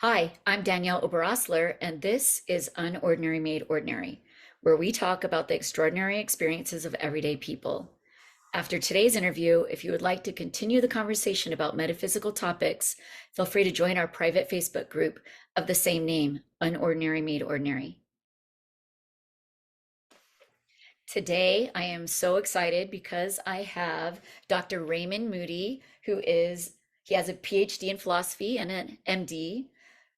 Hi, I'm Danielle Oberosler, and this is Unordinary Made Ordinary, where we talk about the extraordinary experiences of everyday people. After today's interview, if you would like to continue the conversation about metaphysical topics, feel free to join our private Facebook group of the same name, Unordinary Made Ordinary. Today, I am so excited because I have Dr. Raymond Moody, he has a PhD in philosophy and an MD.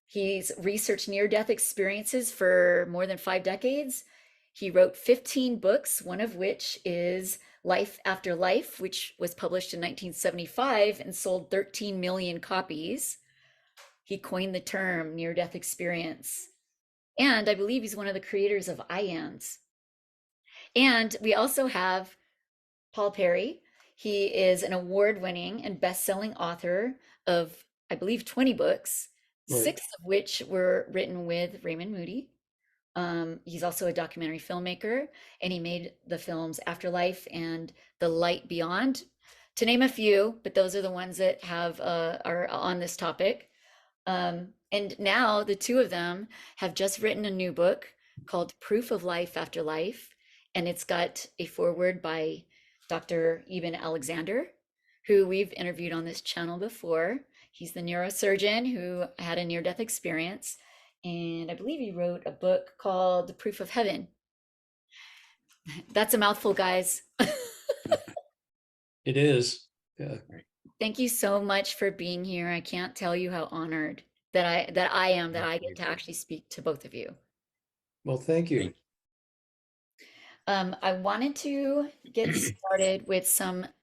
He's researched near-death experiences for more than 5 decades. He wrote 15 books, one of which is Life After Life, which was published in 1975 and sold 13 million copies. He coined the term near-death experience. And I believe he's one of the creators of IANDS. And we also have Paul Perry. He is an award-winning and best-selling author of, I believe, 20 books, Right. six of which were written with Raymond Moody. He's also a documentary filmmaker, and he made the films Afterlife and The Light Beyond, to name a few, but those are the ones that are on this topic. And now the two of them have just written a new book called Proof of Life After Life, and it's got a foreword by Dr. Eben Alexander, who we've interviewed on this channel before. He's the neurosurgeon who had a near-death experience, and I believe he wrote a book called The Proof of Heaven. That's a mouthful, guys. It is. Yeah. Thank you so much for being here. I can't tell you how honored that I get to actually speak to both of you. Well, thank you. I wanted to get started with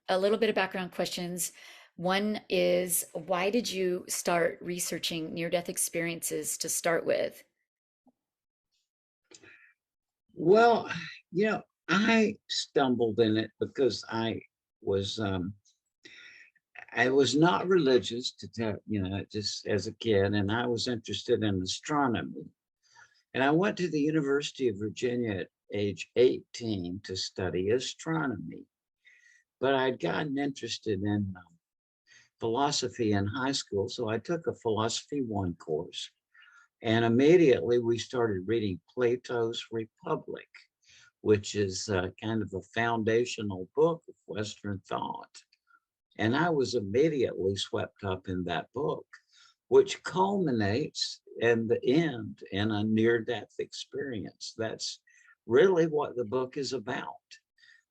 a little bit of background questions. One is, why did you start researching near-death experiences to start with? Well, I stumbled in it because was um I was not religious to tell, just as a kid, and I was interested in astronomy. And I went to the University of Virginia at age 18 to study astronomy. But I'd gotten interested in philosophy in high school, so I took a philosophy 1 course. And immediately we started reading Plato's Republic, which is kind of a foundational book of Western thought. And I was immediately swept up in that book, which culminates in the end in a near-death experience. That's really what the book is about.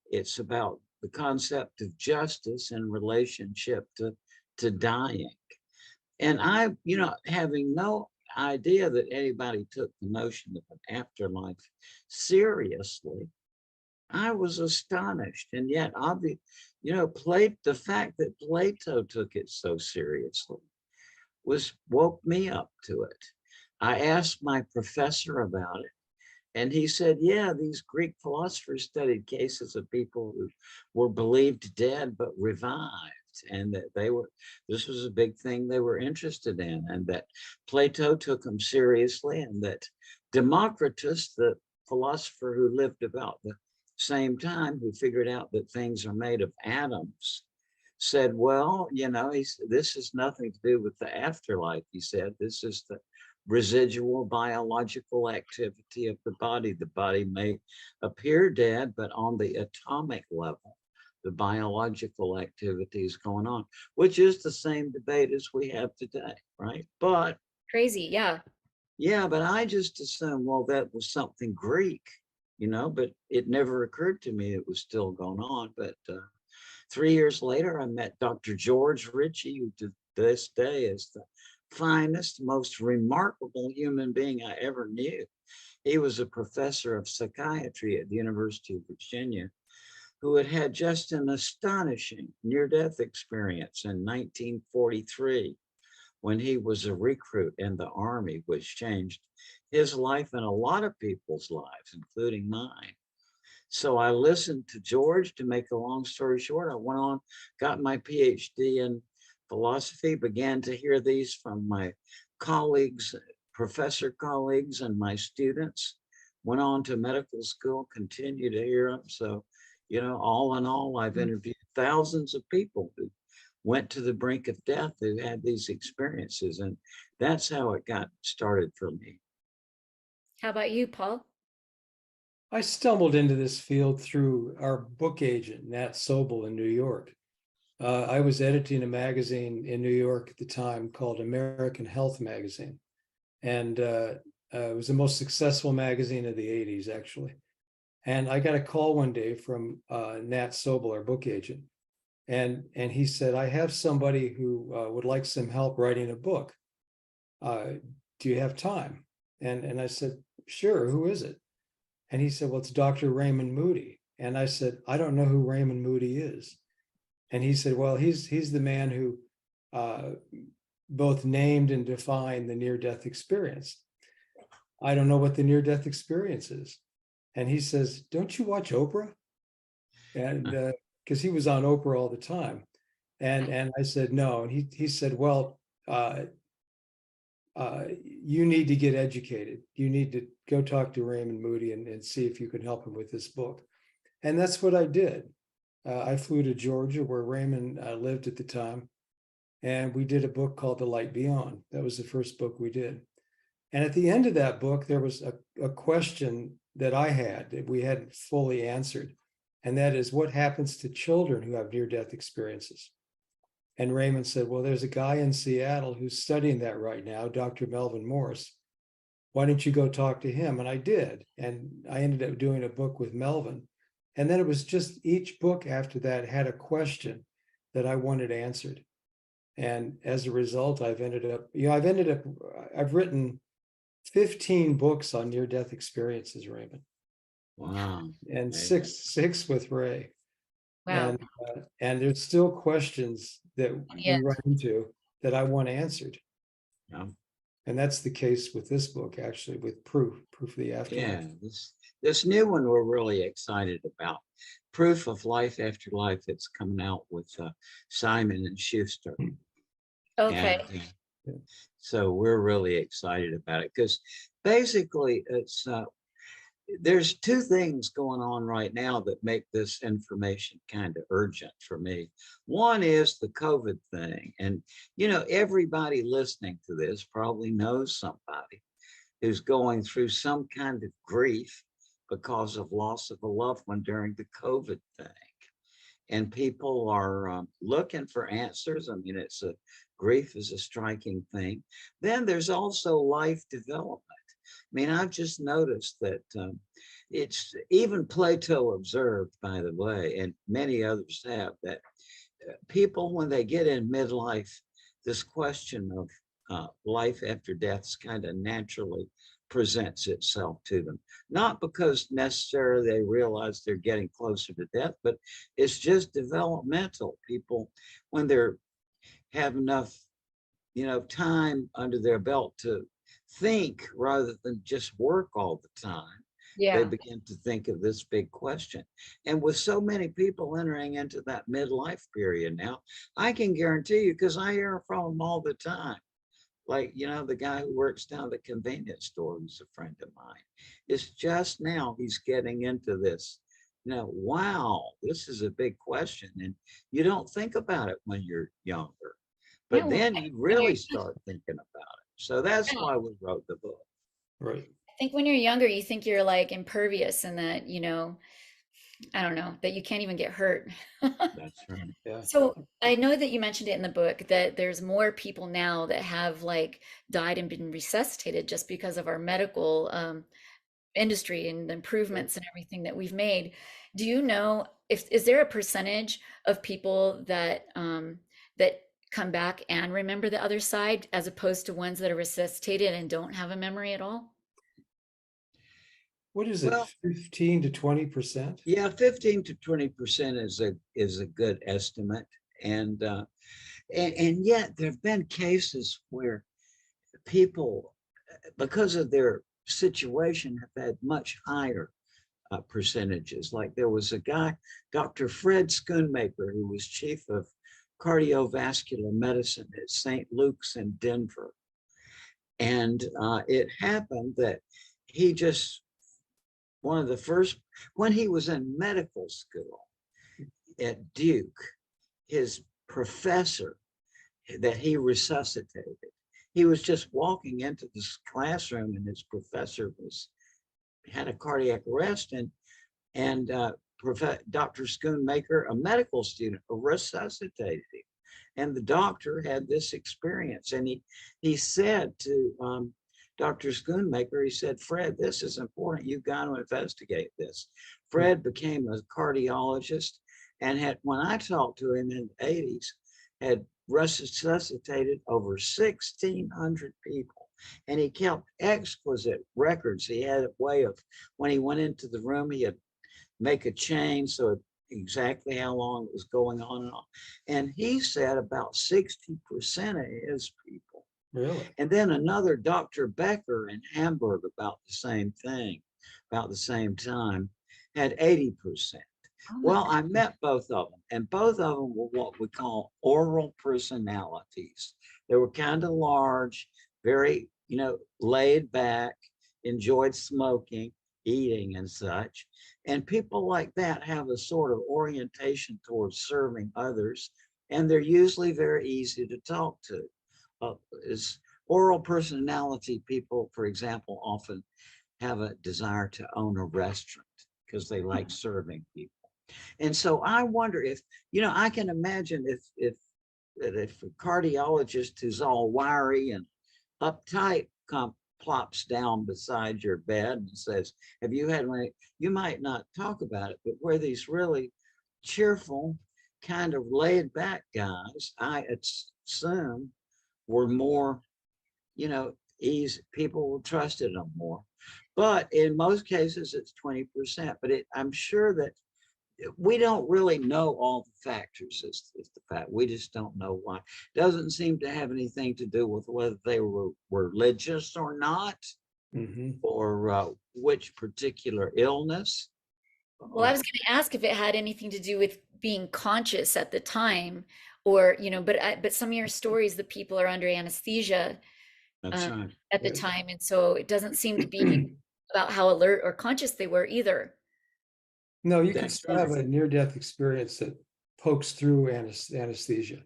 It's about the concept of justice in relationship to dying. And I, having no idea that anybody took the notion of an afterlife seriously, I was astonished. And yet, the fact that Plato took it so seriously woke me up to it. I asked my professor about it, and he said, yeah, these Greek philosophers studied cases of people who were believed dead but revived, and that this was a big thing they were interested in, and that Plato took them seriously, and that Democritus, the philosopher who lived about the same time, who figured out that things are made of atoms, said, well, this has nothing to do with the afterlife. He said, this is the residual biological activity of the body. The body may appear dead, but on the atomic level, the biological activity is going on, which is the same debate as we have today, right? But Crazy, yeah. yeah, but I just assumed, well, that was something Greek, but it never occurred to me it was still going on. But 3 years later, I met Dr. George Ritchie, who to this day is the finest, most remarkable human being I ever knew. He was a professor of psychiatry at the University of Virginia, who had had just an astonishing near-death experience in 1943 when he was a recruit in the Army, which changed his life and a lot of people's lives, including mine. So I listened to George. To make a long story short, I went on, got my PhD in philosophy, began to hear these from my colleagues, professor colleagues, and my students, went on to medical school, continue to hear them. So, all in all, I've interviewed thousands of people who went to the brink of death who had these experiences. And that's how it got started for me. How about you, Paul? I stumbled into this field through our book agent, Nat Sobel in New York. I was editing a magazine in New York at the time called American Health Magazine. And it was the most successful magazine of the 80s, actually. And I got a call one day from Nat Sobel, our book agent. And he said, I have somebody who would like some help writing a book. Do you have time? And I said, sure, who is it? And he said, well, it's Dr. Raymond Moody. And I said, I don't know who Raymond Moody is. And he said, well, he's the man who both named and defined the near-death experience. I don't know what the near-death experience is. And he says, don't you watch Oprah? And because he was on Oprah all the time. And I said, no. And he said, well, you need to get educated. You need to go talk to Raymond Moody and see if you can help him with this book. And that's what I did. I flew to Georgia where Raymond lived at the time. And we did a book called The Light Beyond. That was the first book we did. And at the end of that book, there was a question that I had that we hadn't fully answered. And that is, what happens to children who have near-death experiences? And Raymond said, well, there's a guy in Seattle who's studying that right now, Dr. Melvin Morse. Why don't you go talk to him? And I did. And I ended up doing a book with Melvin. And then it was just each book after that had a question that I wanted answered. And as a result, I've written 15 books on near-death experiences, Raymond. Wow. And Amazing. six with Ray. Wow. And there's still questions that Yeah. we run into that I want answered. Yeah. And that's the case with this book, actually, with Proof of the Afterlife. Yeah, this new one we're really excited about. Proof of Life After Life. It's coming out with Simon and Schuster. Okay. And, so we're really excited about it because basically it's there's two things going on right now that make this information kind of urgent for me. One is the COVID thing. And, you know, everybody listening to this probably knows somebody who's going through some kind of grief because of loss of a loved one during the COVID thing. And people are looking for answers. I mean, grief is a striking thing. Then there's also life development. I mean, I've just noticed that it's even Plato observed, by the way, and many others have, that people, when they get in midlife, this question of life after death kind of naturally presents itself to them. Not because necessarily they realize they're getting closer to death, but it's just developmental. People, when they're have enough, you know, time under their belt to think rather than just work all the time, they begin to think of this big question. And with so many people entering into that midlife period now, I can guarantee you, because I hear from them all the time, like, you know, the guy who works down at the convenience store, who's a friend of mine, it's just now he's getting into this. You know, wow, this is a big question. And you don't think about it when you're younger, but then you really start thinking about it. So that's why we wrote the book. Right. I think when you're younger, you think you're like impervious and that, you know, I don't know, that you can't even get hurt. That's right. Yeah. So I know that you mentioned it in the book that there's more people now that have like died and been resuscitated just because of our medical industry and the improvements and everything that we've made. Do you know if is there a percentage of people that that come back and remember the other side as opposed to ones that are resuscitated and don't have a memory at all? What is it, Well, 15 to 20%? yeah, 15 to 20% is a good estimate. And yet there have been cases where people, because of their situation, have had much higher percentages. Like there was a guy, Dr. Fred Schoonmaker, who was chief of cardiovascular medicine at St. Luke's in Denver. And it happened that he just, one of the first, when he was in medical school at Duke, his professor that he resuscitated. He was just walking into this classroom, and his professor had a cardiac arrest, and Dr. Schoonmaker, a medical student, resuscitated him. And the doctor had this experience, and he said to Dr. Schoonmaker, he said, "Fred, this is important. You've got to investigate this." Fred became a cardiologist, and when I talked to him in the 80s, had resuscitated over 1,600 people. And he kept exquisite records. He had a way of, when he went into the room, he'd make a change so exactly how long it was going on and on. And he said about 60% of his people. Really? And then another Dr. Becker in Hamburg, about the same thing, about the same time, had 80%. Oh my Well, I goodness. met both of them, and both of them were what we call oral personalities. They were kind of large, very, laid back, enjoyed smoking, eating, and such. And people like that have a sort of orientation towards serving others, and they're usually very easy to talk to. Is oral personality people, for example, often have a desire to own a restaurant because they like serving people. And so I wonder if, I can imagine if a cardiologist who's all wiry and uptight plops down beside your bed and says, "Have you had one?" You might not talk about it, but where these really cheerful, kind of laid back guys, I assume, were more, easy. People trusted them more. But in most cases, it's 20%. But I'm sure that we don't really know all the factors. Is the fact. We just don't know why. Doesn't seem to have anything to do with whether they were religious or not, or which particular illness. Well, I was going to ask if it had anything to do with being conscious at the time, or but some of your stories, the people are under anesthesia That's um, right. at the time, and so it doesn't seem to be about how alert or conscious they were either. No, you can That's still have right. a near-death experience that pokes through anesthesia.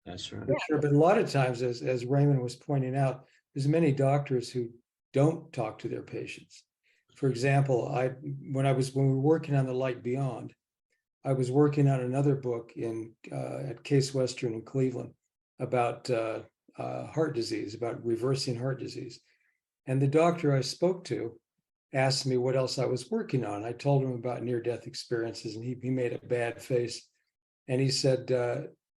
That's right. For sure. But a lot of times, as Raymond was pointing out, there's many doctors who don't talk to their patients. For example, when we were working on The Light Beyond, I was working on another book at Case Western in Cleveland about heart disease, about reversing heart disease. And the doctor I spoke to asked me what else I was working on. I told him about near-death experiences, and he made a bad face. And he said,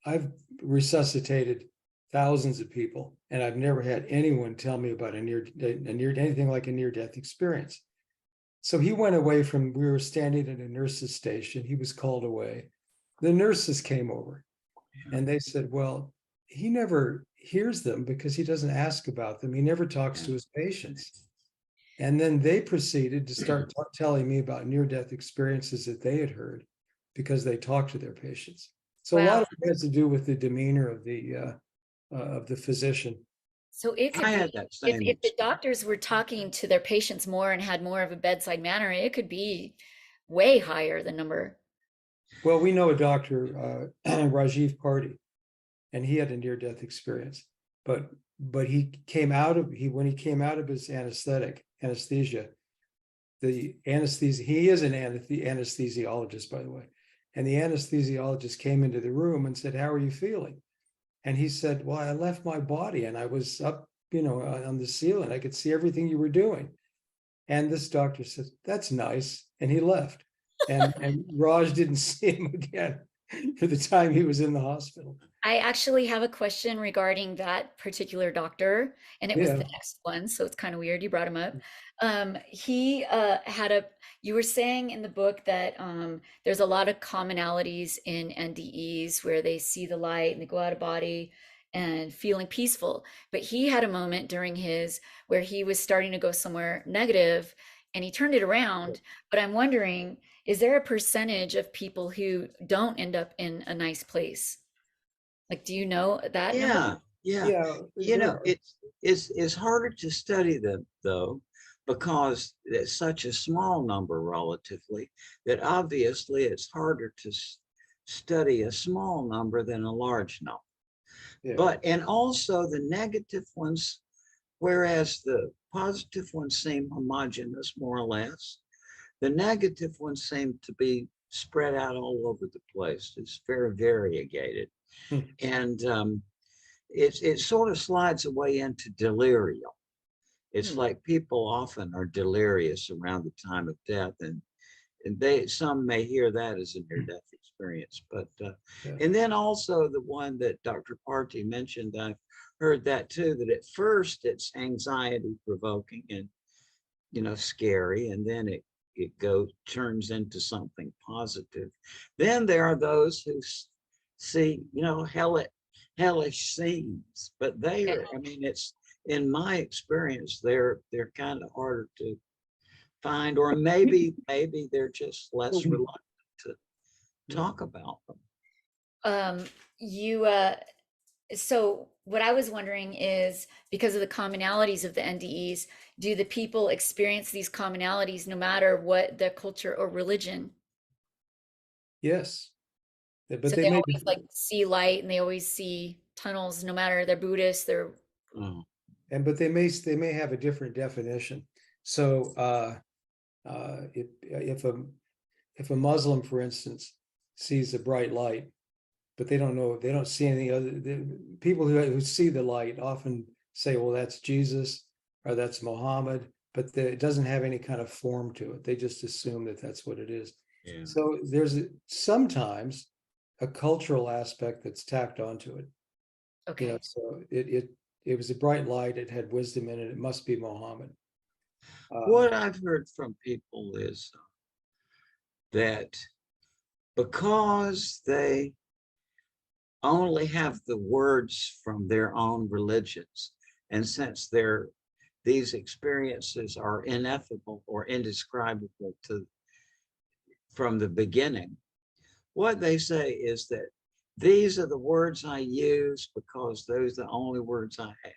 "I've resuscitated thousands of people, and I've never had anyone tell me about anything like a near-death experience." So he went away we were standing at a nurse's station. He was called away. The nurses came over, and they said, "Well, he never hears them because he doesn't ask about them. He never talks to his patients." And then they proceeded to start telling me about near-death experiences that they had heard because they talked to their patients. So a lot Wow. of it has to do with the demeanor of the physician. So it could I be had that if same if the experience. doctors were talking to their patients more and had more of a bedside manner, it could be way higher the number. Well, we know a doctor, Rajiv Party, and he had a near-death experience. But when he came out of his anesthesia, he is an anesthesiologist, by the way. And the anesthesiologist came into the room and said, "How are you feeling?" And he said, "Well, I left my body and I was up, on the ceiling. I could see everything you were doing." And this doctor said, "That's nice." And he left. And Raj didn't see him again for the time he was in the hospital. I actually have a question regarding that particular doctor, and it was Yeah. the next one, so it's kind of weird you brought him up. He you were saying in the book that there's a lot of commonalities in NDEs where they see the light and they go out of body and feeling peaceful. But he had a moment during his where he was starting to go somewhere negative and he turned it around. But I'm wondering, is there a percentage of people who don't end up in a nice place? Like, do you know that number? Yeah, yeah. Yeah, there are. It's harder to study them though, because it's such a small number relatively that obviously it's harder to study a small number than a large number. Yeah. But, and also the negative ones, whereas the positive ones seem homogeneous, more or less, the negative ones seem to be spread out all over the place. It's very variegated. Hmm. And it sort of slides away into delirium. It's like people often are delirious around the time of death, and some may hear that as a near-death experience. But Yeah. and then also the one that Dr. Party mentioned, I've heard that too, that at first it's anxiety provoking and scary, and then it turns into something positive. Then there are those who see hellish scenes, but they Okay. are, I mean, it's, in my experience, they're kind of harder to find, or maybe they're just less reluctant to talk about them. You So what I was wondering is, because of the commonalities of the NDEs, do the people experience these commonalities no matter what their culture or religion? Yes. But So they they may, always like see light and they always see tunnels, no matter they're Buddhist, they're Oh, but they may have a different definition. So if a Muslim, for instance, sees a bright light, but they don't see any other, people who see the light often say, well, that's Jesus or that's Muhammad, but it doesn't have any kind of form to it. They just assume that that's what it is. yeah. So there's sometimes a cultural aspect that's tacked onto it. okay. So it was a bright light, it had wisdom in it, it must be Muhammad. What I've heard from people is that because they only have the words from their own religions, and since these experiences are ineffable or indescribable from the beginning, what they say is that these are the words I use because those are the only words I have.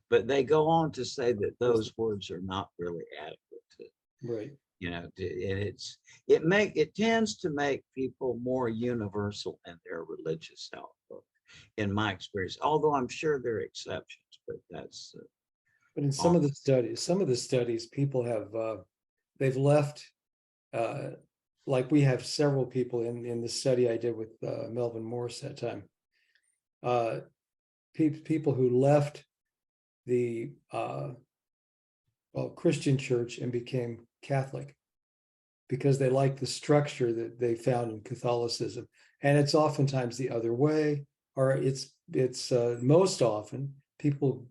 But they go on to say that those words are not really adequate to, Right. and it tends to make people more universal in their religious outlook, in my experience. Although I'm sure there are exceptions, but that's. But in some of the studies, people have they've left. Like we have several people in the study I did with Melvin Morse that time. People who left the Christian church and became Catholic because they like the structure that they found in Catholicism, and it's oftentimes the other way, or it's most often people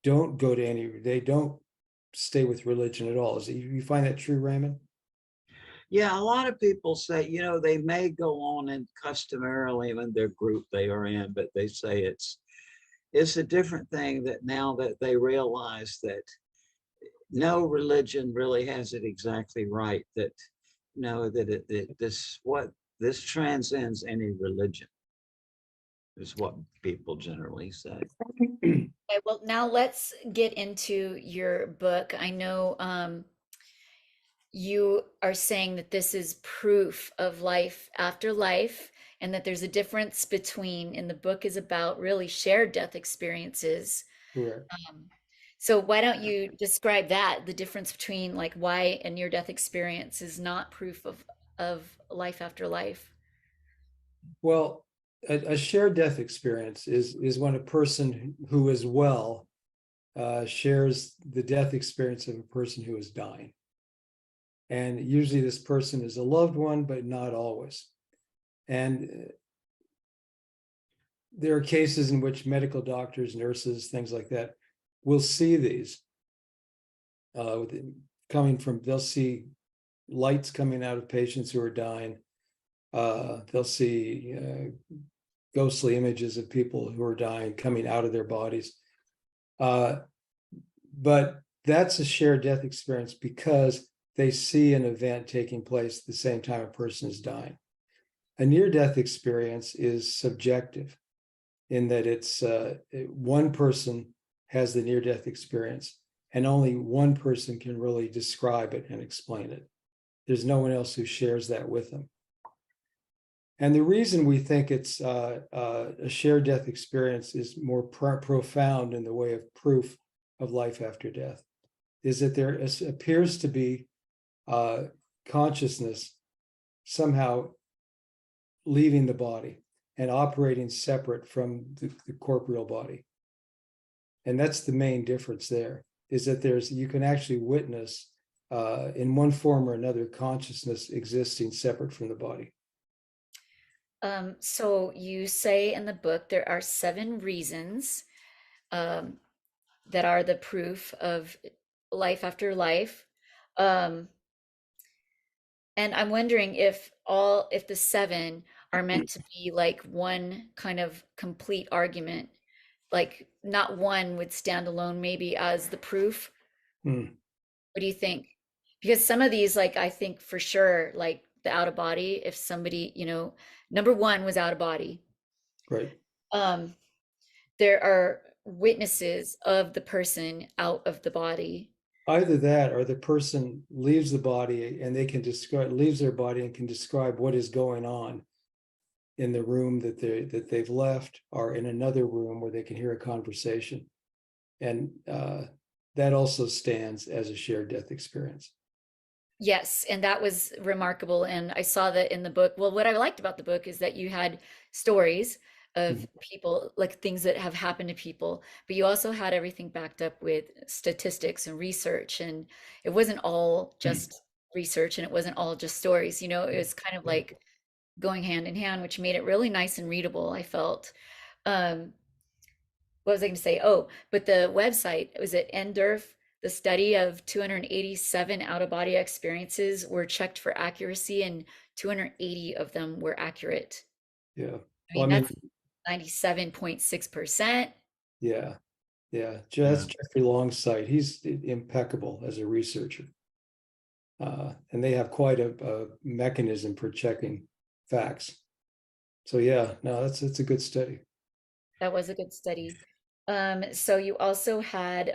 don't go to they don't stay with religion at all. Is it, you find that true, Raymond? Yeah, a lot of people say, they may go on and customarily in their group they are in, but they say it's a different thing, that now that they realize that no religion really has it exactly right, that this transcends any religion, is what people generally say. Okay, well, now let's get into your book. I know you are saying that this is proof of life after life, and that there's a difference between, and the book is about really shared death experiences. Correct. So why don't you describe that, the difference between like why a near-death experience is not proof of life after life? Well, a shared death experience is when a person who is well shares the death experience of a person who is dying. And usually this person is a loved one, but not always. And there are cases in which medical doctors, nurses, things like that, will see these they'll see lights coming out of patients who are dying. They'll see ghostly images of people who are dying coming out of their bodies. But that's a shared death experience because they see an event taking place at the same time a person is dying. A near-death experience is subjective in that it's one person has the near-death experience, and only one person can really describe it and explain it. There's no one else who shares that with them. And the reason we think it's a shared death experience is more profound in the way of proof of life after death is that there appears to be consciousness somehow leaving the body and operating separate from the corporeal body. And that's the main difference there, is that you can actually witness in one form or another consciousness existing separate from the body. So you say in the book there are 7 reasons um, that are the proof of life after life. Um, and I'm wondering if the 7 are meant to be like one kind of complete argument, like not one would stand alone maybe as the proof. Hmm, What do you think? Because some of these, like I think for sure, like the out of body, if somebody, number 1 was out of body. right. Um, there are witnesses of the person out of the body. Either that or the person leaves the body and they can leaves their body and can describe what is going on in the room that they've left, or in another room where they can hear a conversation. And that also stands as a shared death experience. Yes, and that was remarkable. And I saw that in the book. Well, what I liked about the book is that you had stories of people, like things that have happened to people, but you also had everything backed up with statistics and research. And it wasn't all just research and it wasn't all just stories. It was kind of Yeah. like going hand in hand, which made it really nice and readable, I felt. Um, what was I going to say? Oh, but the website was it NDERF. The study of 287 out of body experiences were checked for accuracy, and 280 of them were accurate. Yeah. I Well, mean, I mean, that's 97.6%. yeah, yeah. Yeah. That's Jeffrey Longsight. He's impeccable as a researcher. And they have quite a mechanism for checking facts. So yeah, no, it's a good study. That was a good study. So you also had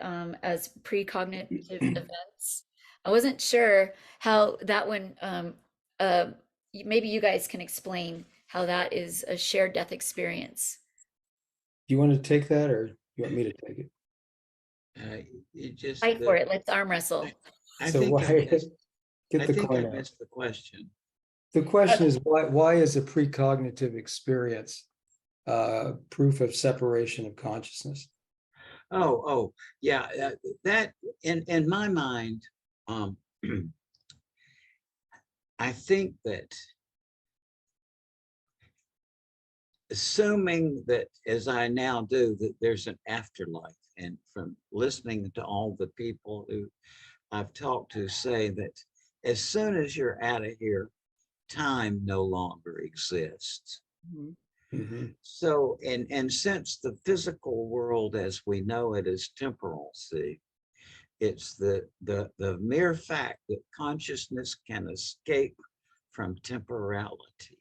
as precognitive events. I wasn't sure how that one, maybe you guys can explain how that is a shared death experience. Do you want to take that, or you want me to take it? It just Fight for it. Let's arm wrestle. I So think I why missed get I the think I coin out? missed the question. The question Uh, is why is a precognitive experience proof of separation of consciousness? Oh, yeah. That in my mind, um, I think that assuming that, as I now do, that there's an afterlife, and from listening to all the people who I've talked to say that as soon as you're out of here, time no longer exists. Mm-hmm. So, and since the physical world as we know it is temporal, see, it's the mere fact that consciousness can escape from temporality,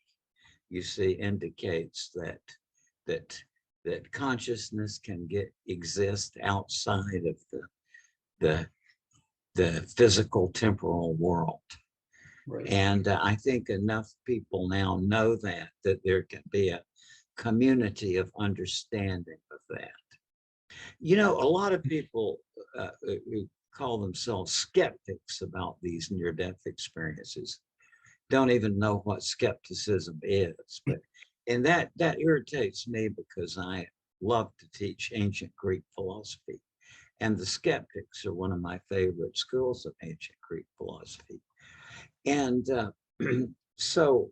you see, indicates that that consciousness can exist outside of the the physical temporal world. Right. And I think enough people now know that there can be a community of understanding of that. A lot of people who call themselves skeptics about these near-death experiences don't even know what skepticism is. But and that irritates me because I love to teach ancient Greek philosophy, and the skeptics are one of my favorite schools of ancient Greek philosophy. And so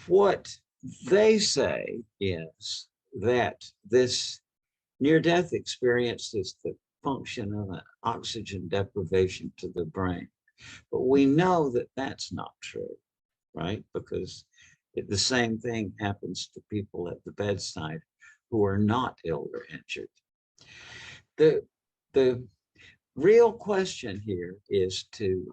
what they say is that this near-death experience is the function of an oxygen deprivation to the brain. But we know that that's not true, right? Because the same thing happens to people at the bedside who are not ill or injured. The, the real question here is to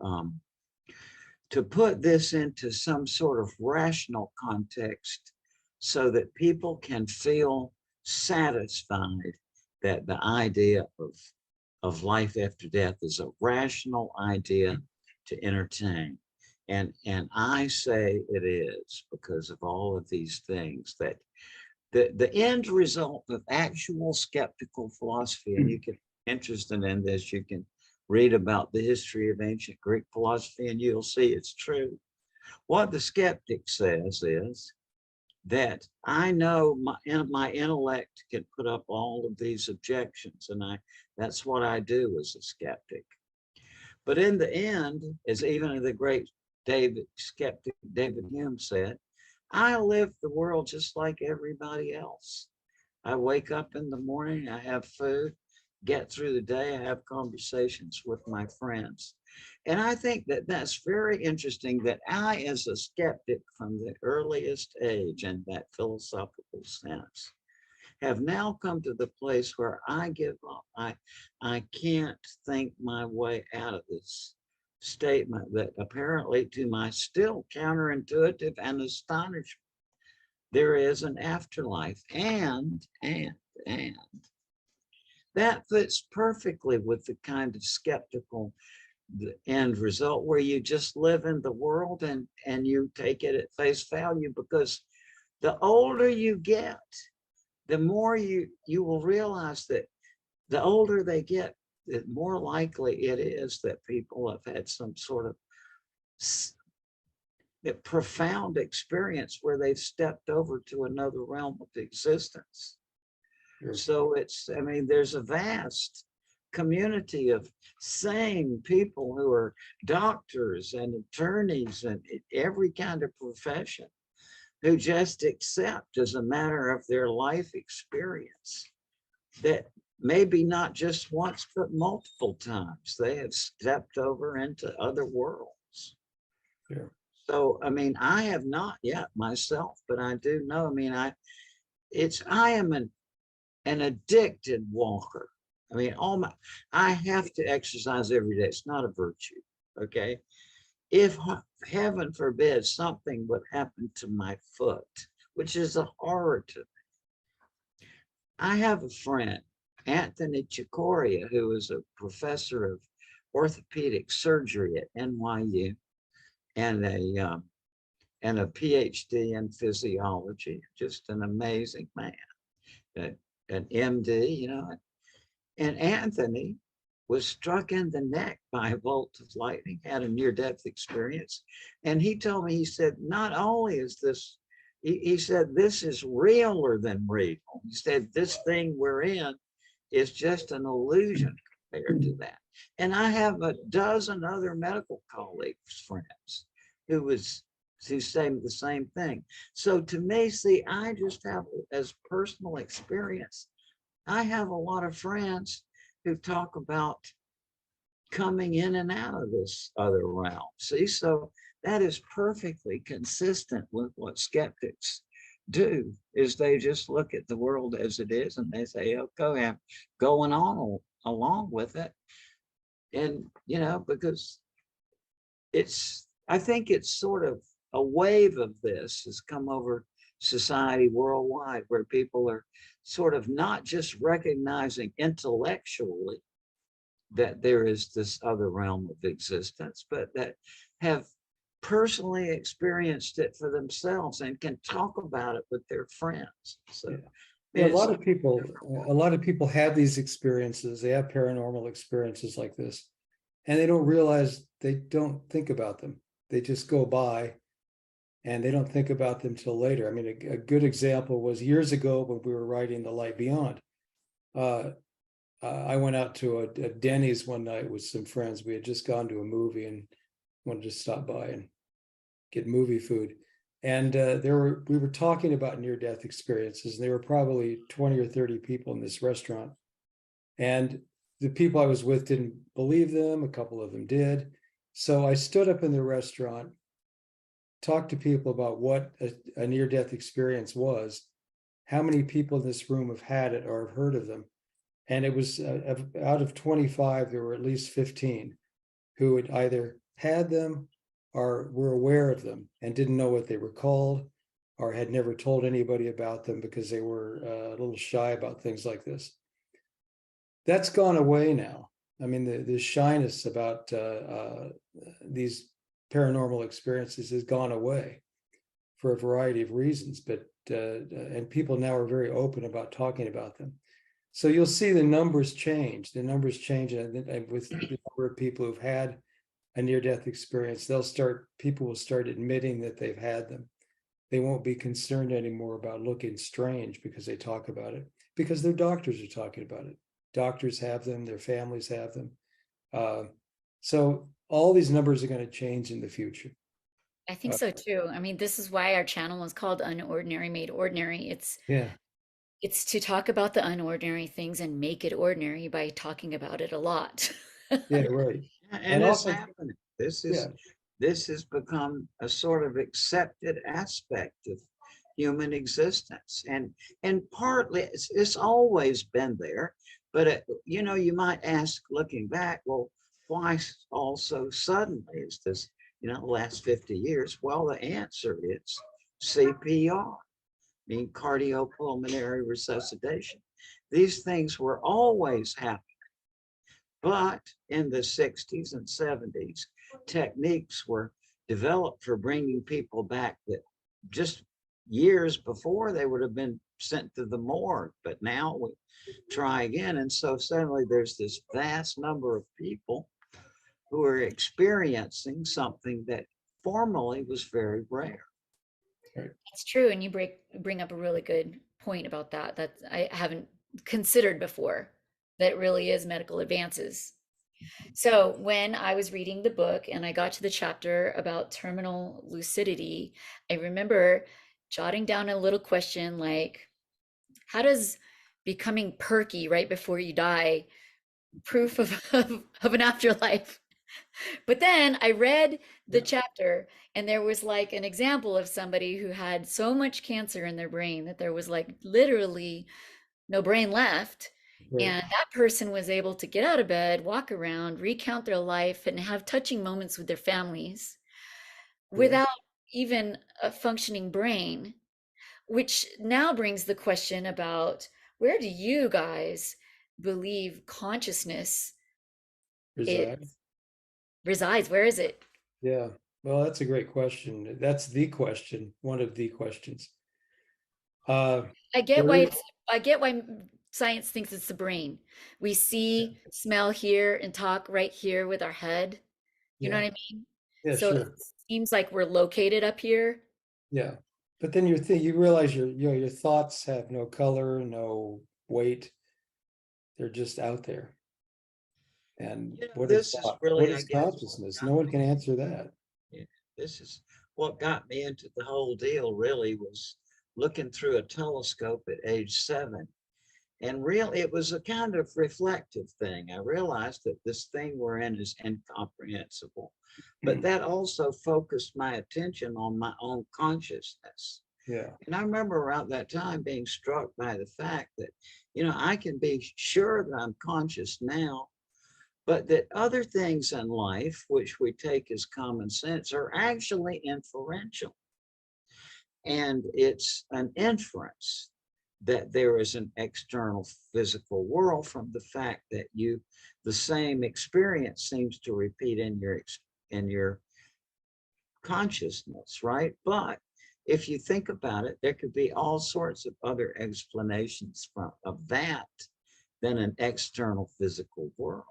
put this into some sort of rational context so that people can feel satisfied that the idea of life after death is a rational idea to entertain. And I say it is because of all of these things, that the end result of actual skeptical philosophy, and you get interested in this, you can read about the history of ancient Greek philosophy and you'll see it's true. What the skeptic says is that I know my intellect can put up all of these objections, and that's what I do as a skeptic. But in the end, as even the great skeptic David Hume said, I live the world just like everybody else. I wake up in the morning, I have food, get through the day, I have conversations with my friends. And I think that that's very interesting, that I, as a skeptic from the earliest age in that philosophical sense, have now come to the place where I give up. I can't think my way out of this statement that apparently, to my still counterintuitive and astonishment, there is an afterlife. And that fits perfectly with the kind of skeptical end result where you just live in the world and you take it at face value, because the older you get, the more you will realize that the older they get, the more likely it is that people have had some sort of profound experience where they've stepped over to another realm of existence. Sure. So I mean, there's a vast community of sane people who are doctors and attorneys and every kind of profession, who just accept as a matter of their life experience that maybe not just once, but multiple times they have stepped over into other worlds. Sure. So, I mean, I have not yet myself, but I do know, I mean, I am an addicted walker. I mean, I have to exercise every day. It's not a virtue, okay? If heaven forbid something would happen to my foot, which is a horror to me. I have a friend, Anthony Chicoria, who is a professor of orthopedic surgery at NYU and a PhD in physiology, just an amazing man, an MD, you know. And Anthony was struck in the neck by a bolt of lightning, had a near-death experience. And he told me, he said, not only is this, he said, this is realer than real. He said, this thing we're in is just an illusion compared to that. And I have a dozen other medical colleagues, friends, who say the same thing. So to me, see, I just have, as personal experience, I have a lot of friends who talk about coming in and out of this other realm. See, so that is perfectly consistent with what skeptics do, is they just look at the world as it is and they say, okay, I'm going on along with it. And, you know, because I think it's sort of a wave of this has come over society worldwide, where people are sort of not just recognizing intellectually that there is this other realm of existence, but that have personally experienced it for themselves and can talk about it with their friends. So yeah, a lot of people have these experiences. They have paranormal experiences like this, and they don't realize, they don't think about them. They just go by and they don't think about them till later. I mean, a good example was years ago when we were writing The Light Beyond. I went out to a Denny's one night with some friends. We had just gone to a movie and wanted to stop by and get movie food. And we were talking about near-death experiences, and there were probably 20 or 30 people in this restaurant. And the people I was with didn't believe them. A couple of them did. So I stood up in the restaurant, talked to people about what a near-death experience was, how many people in this room have had it or have heard of them. And it was out of 25, there were at least 15 who had either had them or were aware of them and didn't know what they were called, or had never told anybody about them because they were a little shy about things like this. That's gone away now. I mean, the shyness about these paranormal experiences has gone away for a variety of reasons, but and people now are very open about talking about them. So you'll see the numbers change. The numbers change, and with the number of people who've had a near-death experience, people will start admitting that they've had them. They won't be concerned anymore about looking strange because they talk about it, because their doctors are talking about it. Doctors have them, their families have them. So all these numbers are going to change in the future. I think Uh, so too. I mean, this is why our channel is called UnOrdinary Made Ordinary. yeah, It's to talk about the unordinary things and make it ordinary by talking about it a lot. yeah, right. And And it's also, happening. This yeah, is this has become a sort of accepted aspect of human existence, and partly it's always been there, but you know, you might ask, looking back, well, why all so suddenly is this, you know, last 50 years? Well, the answer is CPR, mean cardiopulmonary resuscitation. These things were always happening. But in the 60s and 70s, techniques were developed for bringing people back that just years before they would have been sent to the morgue. But now we try again. And so suddenly there's this vast number of people who are experiencing something that formerly was very rare. right. It's true, and you bring up a really good point about that I haven't considered before. That really is medical advances. So when I was reading the book and I got to the chapter about terminal lucidity, I remember jotting down a little question like, how does becoming perky right before you die proof of an afterlife? But then I read the Yeah, chapter and there was like an example of somebody who had so much cancer in their brain that there was like literally no brain left. right. And that person was able to get out of bed, walk around, recount their life, and have touching moments with their families Yeah. without even a functioning brain, which now brings the question about where do you guys believe consciousness is, Reside. resides? Where is it? Yeah. Well, that's a great question. That's the question, one of the questions. Uh, I get there why is, I get why science thinks it's the brain. We see, smell, hear, and talk right here with our head. You know yeah, what I mean? yeah, So it sure. seems like we're located up here. Yeah. But then you realize your thoughts have no color, no weight. They're just out there. And You know, what is this is thought? What really, I is guess, what consciousness? No got one me. can answer that. Yeah, this is what got me into the whole deal, really, was looking through a telescope at age 7. And really, it was a kind of reflective thing. I realized that this thing we're in is incomprehensible, but that also focused my attention on my own consciousness. Yeah. And I remember around that time being struck by the fact that, you know, I can be sure that I'm conscious now, but that other things in life, which we take as common sense, are actually inferential. And it's an inference that there is an external physical world from the fact that the same experience seems to repeat in your consciousness, right? But if you think about it, there could be all sorts of other explanations of that than an external physical world.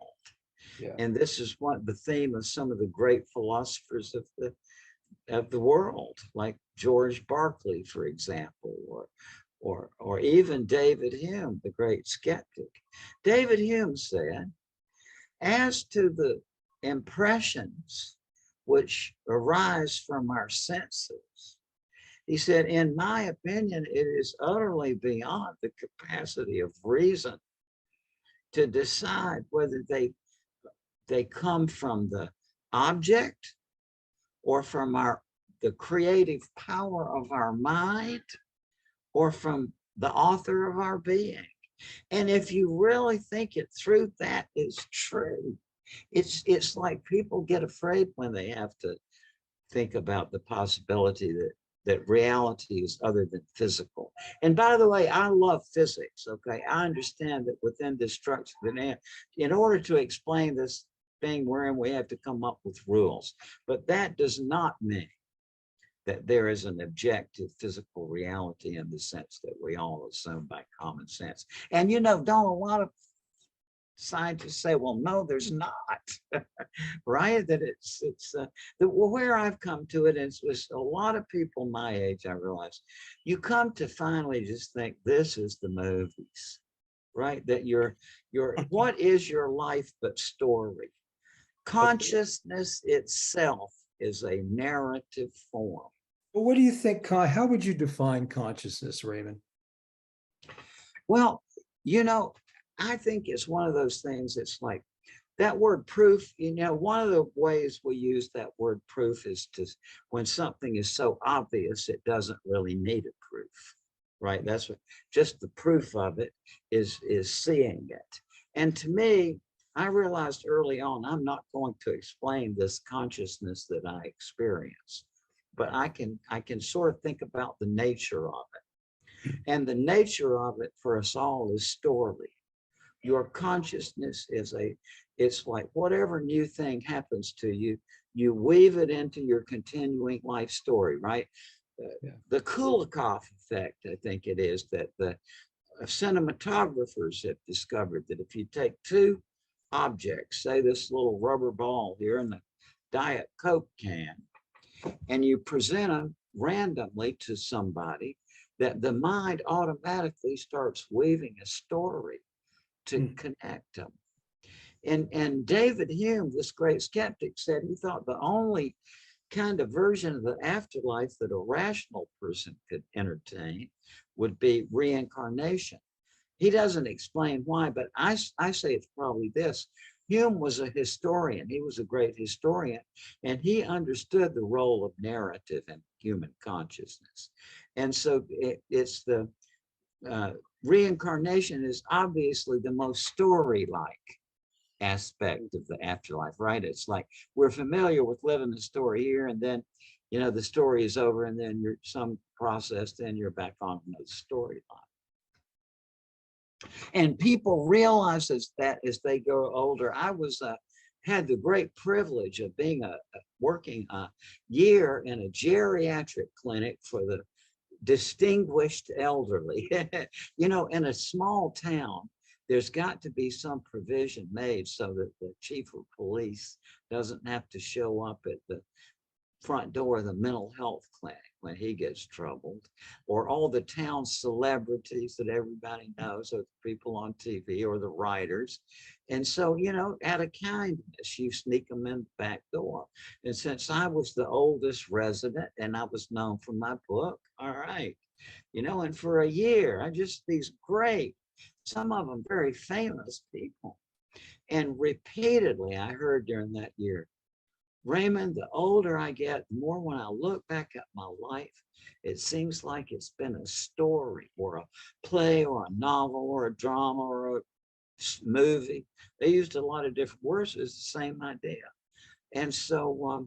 Yeah. And this is what the theme of some of the great philosophers of the world, like George Berkeley, for example, or even David Hume, the great skeptic. David Hume said, as to the impressions which arise from our senses, he said, in my opinion, it is utterly beyond the capacity of reason to decide whether they come from the object or from the creative power of our mind or from the author of our being. And if you really think it through, that is true. It's like people get afraid when they have to think about the possibility that reality is other than physical. And by the way, I love physics. Okay, I understand that within this structure, in order to explain this thing we're in, we have to come up with rules. But that does not mean that there is an objective physical reality in the sense that we all assume by common sense. And don't a lot of scientists say, well, no, there's not, right? That where I've come to it is with a lot of people my age, I realize you come to finally just think this is the movies, right? That what is your life but story? Consciousness itself is a narrative form. Well, what do you think? How would you define consciousness, Raymond? Well, I think it's one of those things. It's like that word proof. One of the ways we use that word proof is when something is so obvious, it doesn't really need a proof, right? That's what just the proof of it is seeing it. And to me, I realized early on, I'm not going to explain this consciousness that I experience, but I can sort of think about the nature of it. And the nature of it for us all is story. Your consciousness it's like whatever new thing happens to you, you weave it into your continuing life story, right? The Kulikov effect, I think it is, that the cinematographers have discovered that if you take two objects, say this little rubber ball here and the Diet Coke can, and you present them randomly to somebody, that the mind automatically starts weaving a story to connect them. And David Hume, this great skeptic, said he thought the only kind of version of the afterlife that a rational person could entertain would be reincarnation. He doesn't explain why, but I say it's probably this. Hume was a historian. He was a great historian, and he understood the role of narrative in human consciousness. And so it's the reincarnation is obviously the most story-like aspect of the afterlife, right? It's like we're familiar with living the story here, and then the story is over, and then you're some process, then you're back on another storyline. And people realize that as they grow older. I had the great privilege of being working a year in a geriatric clinic for the distinguished elderly. In a small town, there's got to be some provision made so that the chief of police doesn't have to show up at the front door of the mental health clinic when he gets troubled, or all the town celebrities that everybody knows, or the people on TV or the writers. And so, out of kindness, you sneak them in the back door. And since I was the oldest resident and I was known for my book, all right, and for a year, these great, some of them very famous people. And repeatedly, I heard during that year, Raymond, the older I get, the more when I look back at my life, it seems like it's been a story or a play or a novel or a drama or a movie. They used a lot of different words. It's the same idea. And so,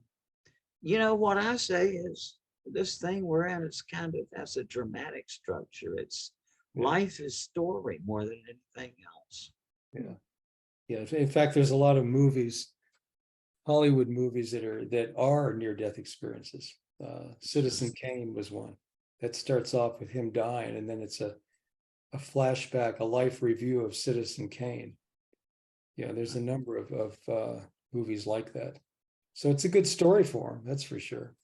what I say is this thing we're in, it's kind of has a dramatic structure. It's life is story more than anything else. Yeah. In fact, there's a lot of movies, Hollywood movies that are near-death experiences. Citizen Kane was one that starts off with him dying, and then it's a flashback, a life review of Citizen Kane. There's a number of movies like that. So it's a good story for him, that's for sure.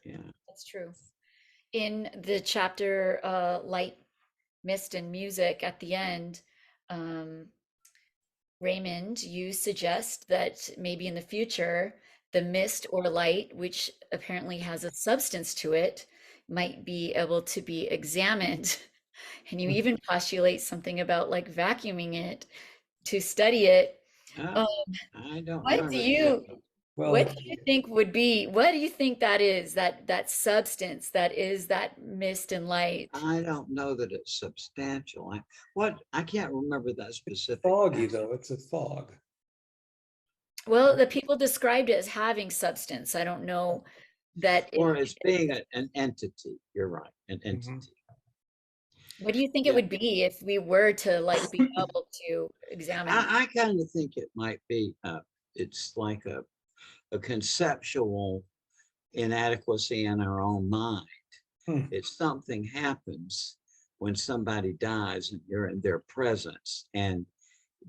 Yeah, that's true. In the chapter Light, Mist, and Music at the end, Raymond, you suggest that maybe in the future, the mist or light, which apparently has a substance to it, might be able to be examined. And you even postulate something about like vacuuming it to study it. I don't What do remember you that. what do you think would be, what do you think that is, that substance that is that mist and light? I don't know that it's substantial. I can't remember that specific. Foggy though, it's a fog. Well, the people described it as having substance. I don't know that or as being an entity. You're right, an entity. What do you think it would be if we were to like be able to examine it? I kind of think it might be it's like a conceptual inadequacy in our own mind. Hmm. It's something happens when somebody dies and you're in their presence, and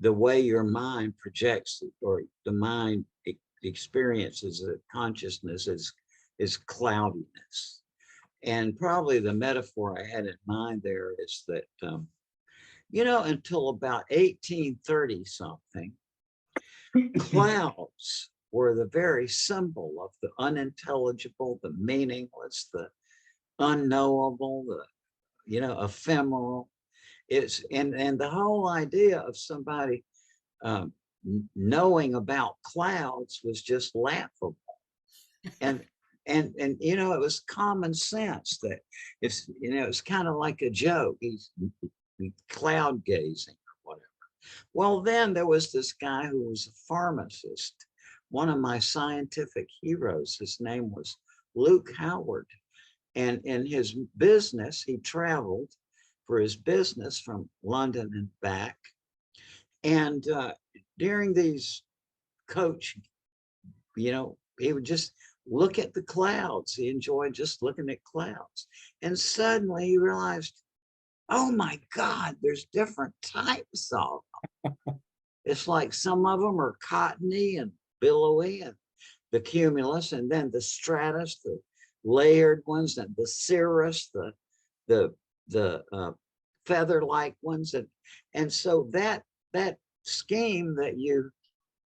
the way your mind projects it, or the mind experiences the consciousness is cloudiness. And probably the metaphor I had in mind there is that, until about 1830 something, clouds were the very symbol of the unintelligible, the meaningless, the unknowable, the ephemeral. It's and the whole idea of somebody um, knowing about clouds was just laughable. And it was common sense that it's kind of like a joke. He's cloud gazing or whatever. Well, then there was this guy who was a pharmacist, one of my scientific heroes. His name was Luke Howard. And in his business, he traveled for his business from London and back. And during these coach, he would just look at the clouds. He enjoyed just looking at clouds. And suddenly he realized, oh my God, there's different types of them. It's like some of them are cottony and billowy, and the cumulus, and then the stratus, the layered ones, and the cirrus, the feather-like ones, and so that scheme that you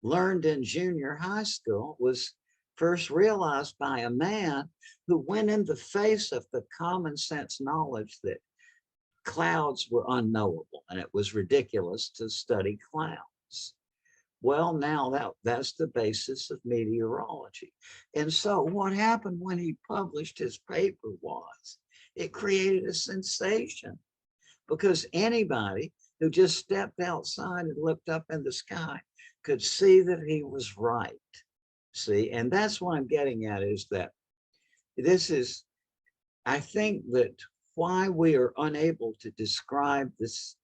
learned in junior high school was first realized by a man who went in the face of the common sense knowledge that clouds were unknowable and it was ridiculous to study clouds. Well, now that's the basis of meteorology. And so what happened when he published his paper was it created a sensation, because anybody who just stepped outside and looked up in the sky could see that he was right. See, and that's what I'm getting at, is that I think that why we are unable to describe this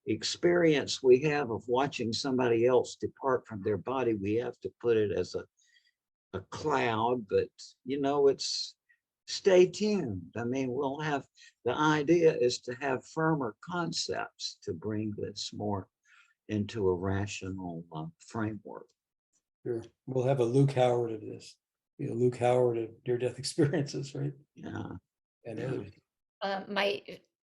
experience we have of watching somebody else depart from their body, we have to put it as a cloud, but it's stay tuned. I mean, the idea is to have firmer concepts to bring this more into a rational framework. Sure. We'll have a Luke Howard of this. Luke Howard of near-death experiences, right? Yeah. And Yeah. others. My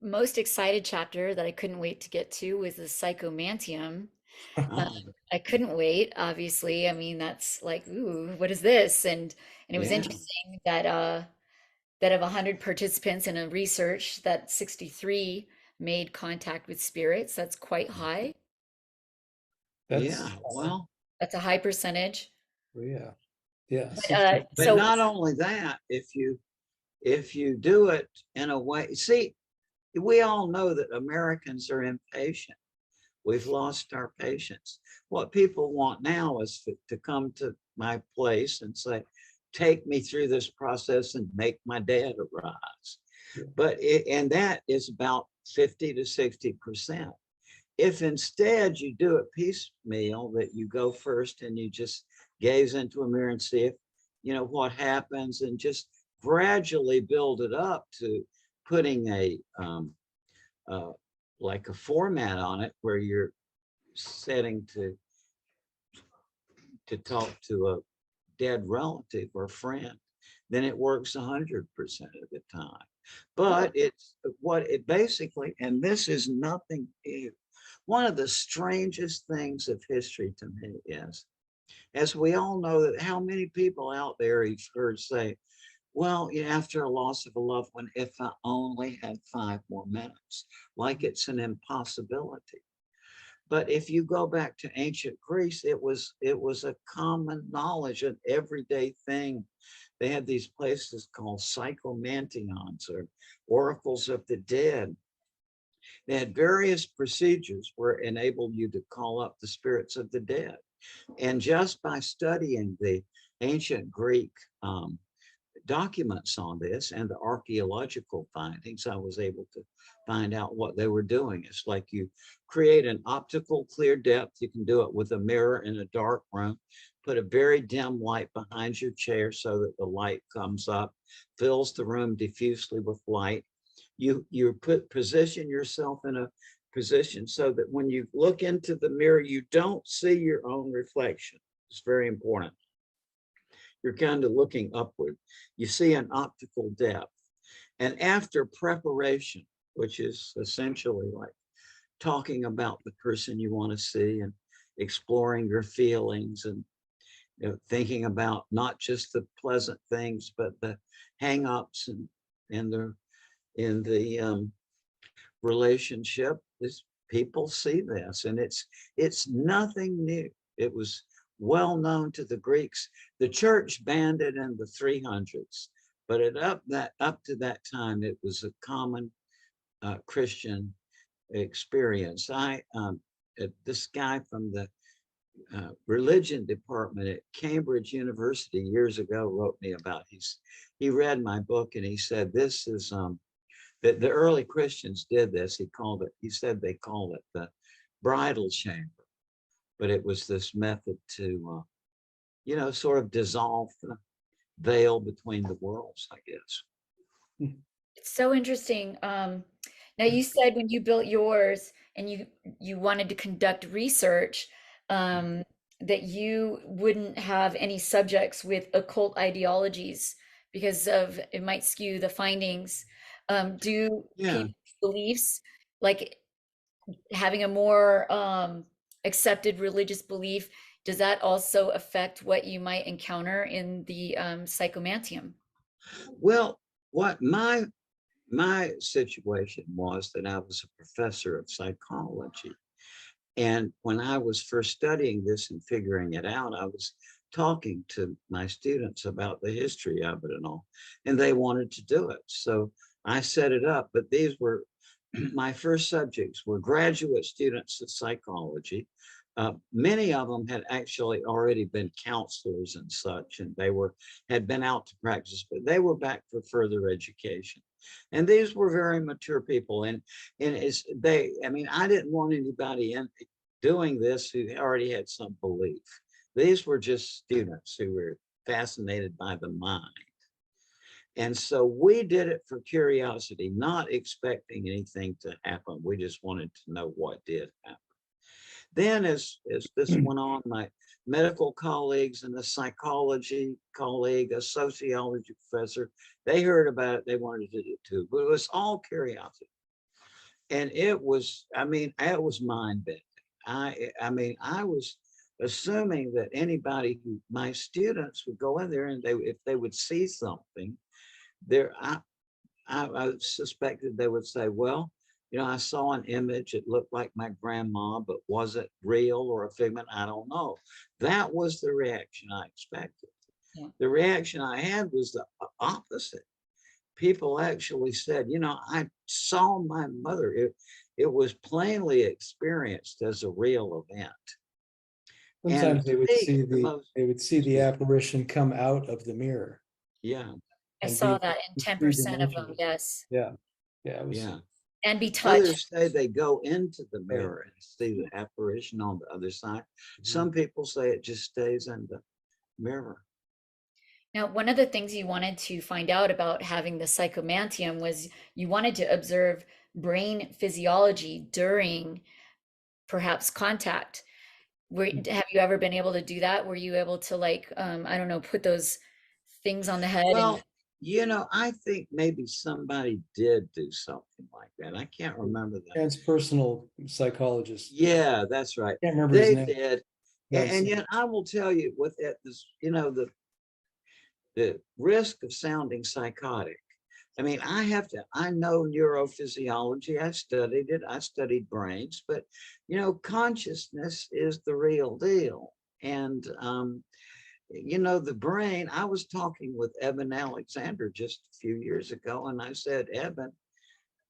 most excited chapter that I couldn't wait to get to was the psychomantium. Uh, Oh, I couldn't wait, obviously. I mean, that's like, ooh, what is this? And it was yeah. interesting that of 100 participants in a research, that 63 made contact with spirits. That's quite high. That's Yeah. Well, That's a high percentage. yeah. Yeah. But 60. but so not only that, if you do it in a way, see, we all know that Americans are impatient. We've lost our patience. What people want now is to come to my place and say, take me through this process and make my dad arise. Yeah. And that is about 50 to 60%. If instead you do it piecemeal, that you go first and you just gaze into a mirror and see if, what happens, and just gradually build it up to putting uh, like a format on it where you're setting to talk to a dead relative or friend, then it works 100% of the time. But it's what it basically, and this is nothing new. One of the strangest things of history to me is, as we all know, that how many people out there you've heard say, well, after a loss of a loved one, if I only had 5 more minutes, like it's an impossibility. But if you go back to ancient Greece, it was a common knowledge, an everyday thing. They had these places called psychomantions, or oracles of the dead. They had various procedures where enabled you to call up the spirits of the dead. And just by studying the ancient Greek documents on this and the archaeological findings, I was able to find out what they were doing. It's like you create an optical clear depth. You can do it with a mirror in a dark room. put a very dim light behind your chair so that the light comes up, fills the room diffusely with light. You position yourself in a position so that when you look into the mirror, you don't see your own reflection. It's very important. You're kind of looking upward. You see an optical depth. And after preparation, which is essentially like talking about the person you want to see and exploring your feelings and thinking about not just the pleasant things, but the hang-ups and in the relationship, is people see this, and it's nothing new. It was well known to the Greeks. The church banned it in the 300s, but up to that time, it was a common Christian experience. This guy from the religion department at Cambridge University years ago wrote me about. He read my book and he said this is that the early Christians did this. He said they called it the bridal chamber, but it was this method to sort of dissolve the veil between the worlds, I guess. It's so interesting. Now you said when you built yours and you wanted to conduct research, that you wouldn't have any subjects with occult ideologies because of it might skew the findings. Do Yeah. people's beliefs, like having a more accepted religious belief, does that also affect what you might encounter in the psychomantium? Well, what my situation was that I was a professor of psychology. And when I was first studying this and figuring it out, I was talking to my students about the history of it and all, and they wanted to do it. So I set it up, but these were my first subjects were graduate students of psychology. Many of them had actually already been counselors and such, and had been out to practice, but they were back for further education. And these were very mature people, and I didn't want anybody in doing this who already had some belief. These were just students who were fascinated by the mind. And so we did it for curiosity, not expecting anything to happen. We just wanted to know what did happen. Then as this went on, my medical colleagues and a psychology colleague, a sociology professor, they heard about it, they wanted to do it too, but it was all curiosity. And it was mind-bending. I was assuming that anybody my students would go in there and if they would see something there, I suspected they would say, well, I saw an image, it looked like my grandma, but was it real or a figment? I don't know. That was the reaction I expected. Yeah. The reaction I had was the opposite. People actually said, I saw my mother. It was plainly experienced as a real event. Sometimes they would see the Yeah. apparition come out of the mirror. Yeah. I And saw be that in three 10% of them, dimensional. yes. Yeah. Yeah. It was, Yeah. And be Others touched. say they go into the Right. mirror and see the apparition on the other side. Some people say it just stays in the mirror. Now, one of the things you wanted to find out about having the psychomantium was you wanted to observe brain physiology during perhaps contact. Have you ever been able to do that? Were you able to I don't know, put those things on the head and Well, I think maybe somebody did do something like that. I can't remember that. transpersonal psychologist. Yeah, that's right. Can't remember his They name. did. Yes. And yet I will tell you with it, this, the risk of sounding psychotic. I know neurophysiology. I studied it. I studied brains, but consciousness is the real deal. And the brain, I was talking with Eben Alexander just a few years ago, and I said, Eben,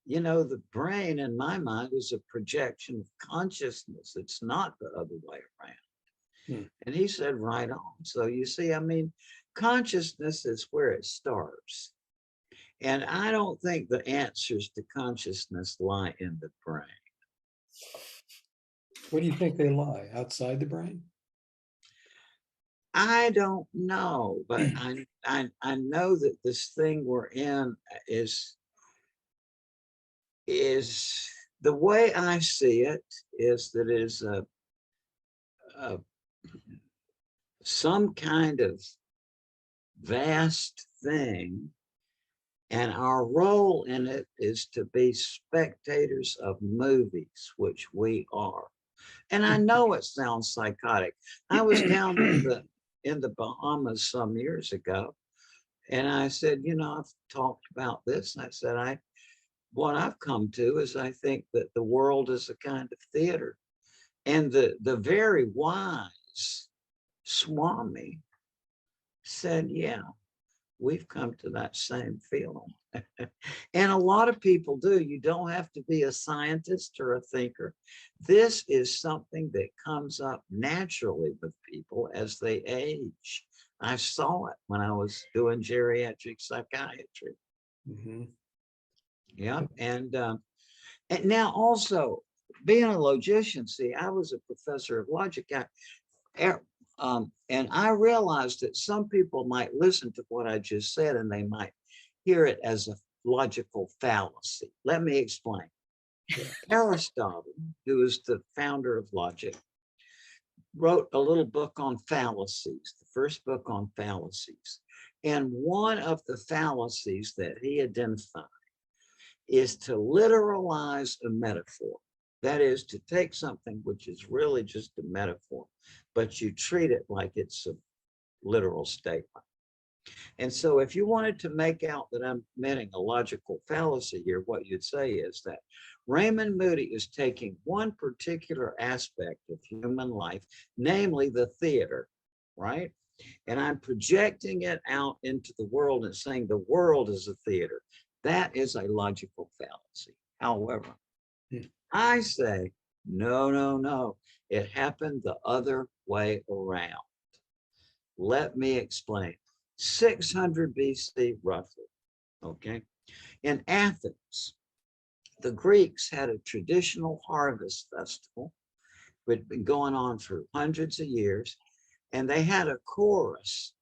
the brain in my mind is a projection of consciousness. It's not the other way around. And he said, right on. So you see, consciousness is where it starts. And I don't think the answers to consciousness lie in the brain. Where do you think they lie? Outside the brain? I don't know, but I know that this thing we're in is the way I see it is that it is a some kind of vast thing, and our role in it is to be spectators of movies, which we are. And I know it sounds psychotic. I was down in the Bahamas some years ago, and I said, you know, I've talked about this. And I said, what I've come to is I think that the world is a kind of theater. And the very wise Swami said, yeah, we've come to that same feeling. And a lot of people do. You don't have to be a scientist or a thinker. This is something that comes up naturally with people as they age. I saw it when I was doing geriatric psychiatry. Mhm. Yeah. And now also being a logician, see, I was a professor of logic. And I realized that some people might listen to what I just said and they might hear it as a logical fallacy. Let me explain. Yeah. Aristotle, who is the founder of logic, wrote a little book on fallacies, the first book on fallacies. And one of the fallacies that he identified is to literalize a metaphor. That is to take something which is really just a metaphor, but you treat it like it's a literal statement. And so if you wanted to make out that I'm meaning a logical fallacy here, what you'd say is that Raymond Moody is taking one particular aspect of human life, namely the theater, right? And I'm projecting it out into the world and saying the world is a theater. That is a logical fallacy. However, I say, no, no, no. It happened the other way around. Let me explain. 600 BC, roughly, okay? In Athens, the Greeks had a traditional harvest festival, which had been going on for hundreds of years, and they had a chorus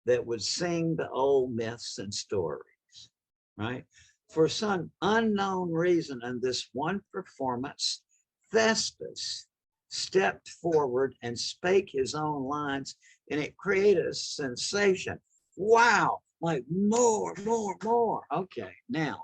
that would sing the old myths and stories, right? For some unknown reason, in this one performance, Thespis stepped forward and spake his own lines, and it created a sensation. Wow, like more, more, more. Okay, now,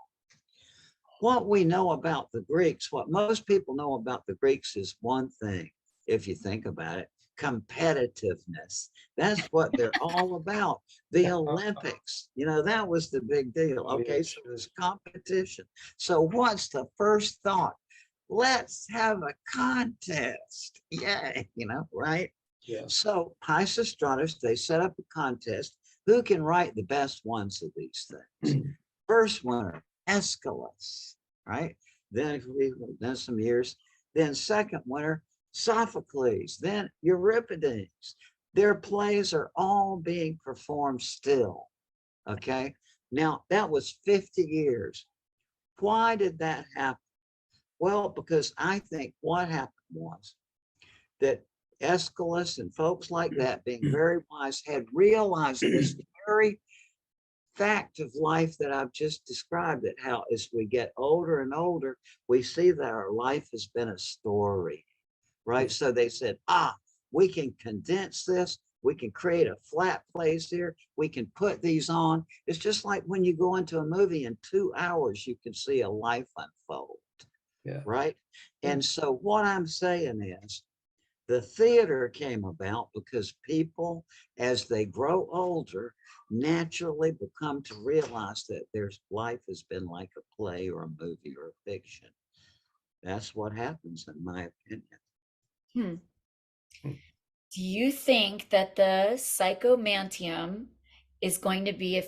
what we know about the Greeks, what most people know about the Greeks is one thing, if you think about it, competitiveness. That's what they're all about. The Olympics, you know, that was the big deal. Oh, yeah, Okay, so sure. it's competition. So what's the first thought? Let's have a contest. Yeah, you know, right? Yeah. So Pisistratus, they set up a contest. Who can write the best ones of these things? First winner, Aeschylus, right? Then some years. Then second winner, Sophocles. Then Euripides. Their plays are all being performed still. Okay. Now that was 50 years. Why did that happen? Well, because I think what happened was that Aeschylus and folks like that, being very wise, had realized this very fact of life that I've just described, that how as we get older and older, we see that our life has been a story, right? So they said, we can condense this. We can create a flat place here. We can put these on. It's just like when you go into a movie in 2 hours, you can see a life unfold, Yeah. right? Yeah. And so what I'm saying is the theater came about because people, as they grow older, naturally become to realize that their life has been like a play or a movie or a fiction. That's what happens, in my opinion. Hmm. Do you think that the psychomantium is going to be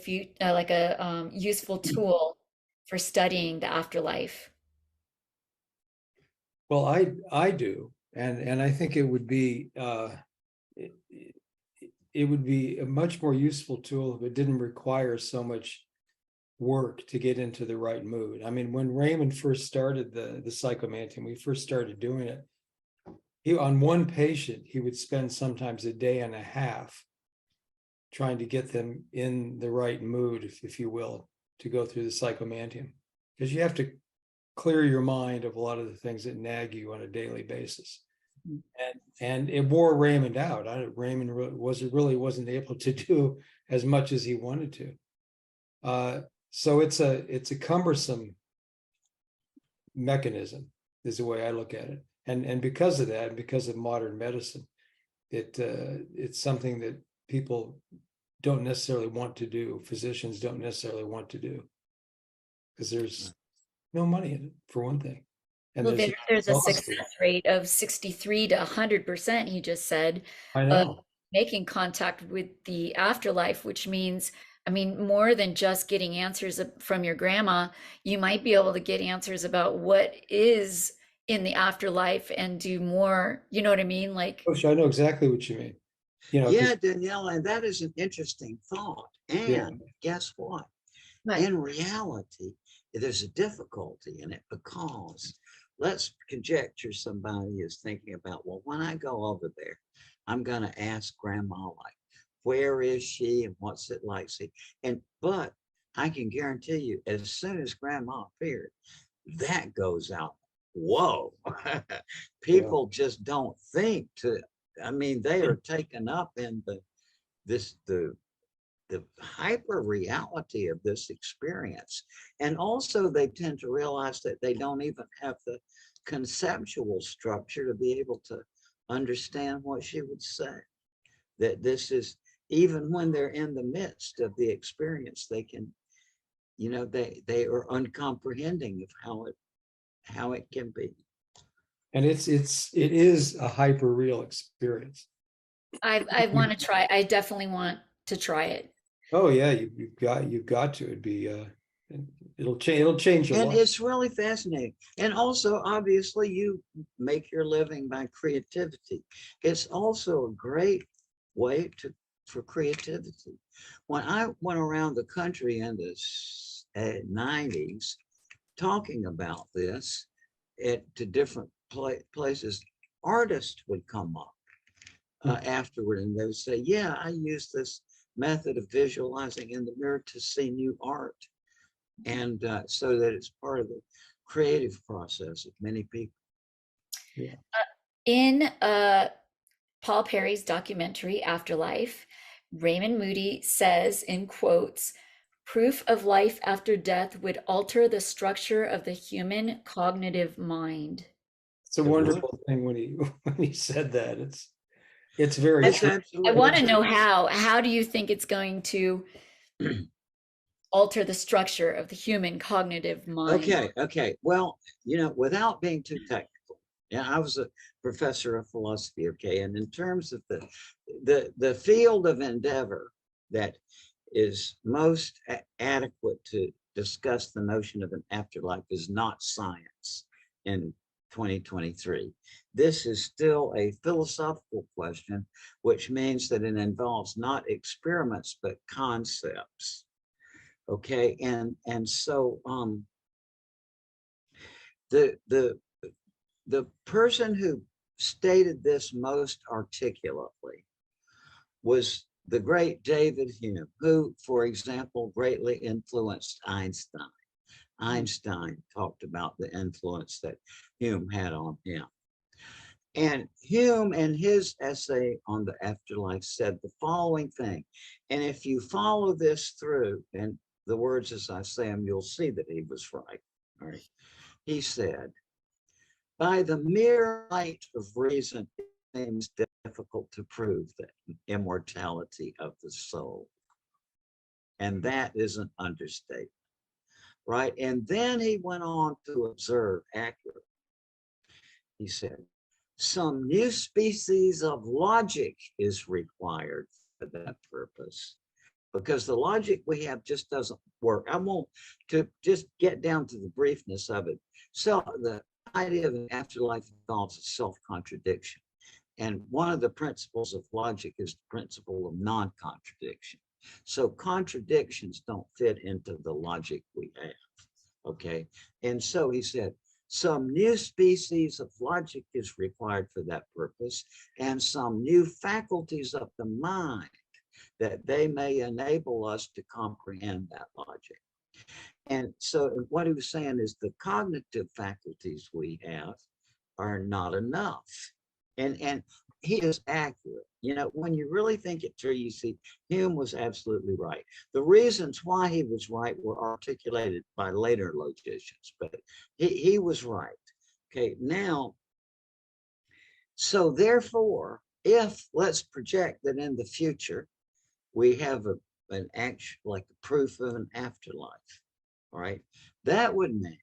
a like a useful tool for studying the afterlife? Well, I do, and I think it would be it, it would be a much more useful tool if it didn't require so much work to get into the right mood. I mean, when Raymond first started the psychomantium, we first started doing it. He on one patient, he would spend sometimes a day and a half trying to get them in the right mood, if you will, to go through the psychomantium, because you have to clear your mind of a lot of the things that nag you on a daily basis. And it wore Raymond out. Raymond really wasn't able to do as much as he wanted to. So it's a cumbersome mechanism, is the way I look at it. And because of that, and because of modern medicine, it's something that people don't necessarily want to do. Physicians don't necessarily want to do, because there's no money in it, for one thing. And Well, there's a cost to it. success rate of 63 to 100%, he just said, I of know. making contact with the afterlife, which means, I mean, more than just getting answers from your grandma, you might be able to get answers about what is in the afterlife and do more, you know what I mean? Like, Coach, I know exactly what you mean. You know, Yeah, because Danielle, and that is an interesting thought. yeah, And guess what? what? In reality, there's a difficulty in it, because let's conjecture somebody is thinking about, well, when I go over there, I'm going to ask grandma, like, where is she and what's it like? See, but I can guarantee you, as soon as grandma appeared, that goes out. Whoa. yeah. People just don't think to, I mean, they are taken up in the hyper reality of this experience. And also they tend to realize that they don't even have the conceptual structure to be able to understand what she would say. That this is, even when they're in the midst of the experience, they can, you know, they are uncomprehending of how it can be. And it is a hyper real experience. I want to try. I definitely want to try it. Oh yeah, you've got to. It'd be it'll change your And life. it's really fascinating. And also, obviously, you make your living by creativity. It's also a great way for creativity. When I went around the country in the 90s talking about this to different places, artists would come up afterward, and they would say, yeah, I use this method of visualizing in the mirror to see new art. And so that it's part of the creative process of many people. Yeah. In Paul Perry's documentary, Afterlife, Raymond Moody says, in quotes, proof of life after death would alter the structure of the human cognitive mind. It's a It would. wonderful thing when he said that. It's very It's true. I absolutely want to true. know how. How do you think it's going to alter the structure of the human cognitive mind? Okay. Well, you know, without being too technical, yeah, I was a professor of philosophy, okay, and in terms of the field of endeavor that is most adequate to discuss the notion of an afterlife is not science in 2023. This is still a philosophical question, which means that it involves not experiments but concepts. Okay, and so the person who stated this most articulately was the great David Hume, who, for example, greatly influenced Einstein. Einstein talked about the influence that Hume had on him. And Hume, in his essay on the afterlife, said the following thing. And if you follow this through, and the words as I say them, you'll see that he was right. All right. He said, by the mere light of reason, it seems difficult to prove the immortality of the soul. And that is an understatement, right? And then he went on to observe accurately. He said, some new species of logic is required for that purpose, because the logic we have just doesn't work. I want to just get down to the briefness of it. So the idea of an afterlife involves a self-contradiction. And one of the principles of logic is the principle of non-contradiction. So contradictions don't fit into the logic we have, okay? And so he said, some new species of logic is required for that purpose, and some new faculties of the mind that they may enable us to comprehend that logic. And so what he was saying is the cognitive faculties we have are not enough. And he is accurate. You know, when you really think it through, you see Hume was absolutely right. The reasons why he was right were articulated by later logicians, but he was right. Okay, now, so therefore, if let's project that in the future, we have an actual, like the proof of an afterlife, all right, that would mean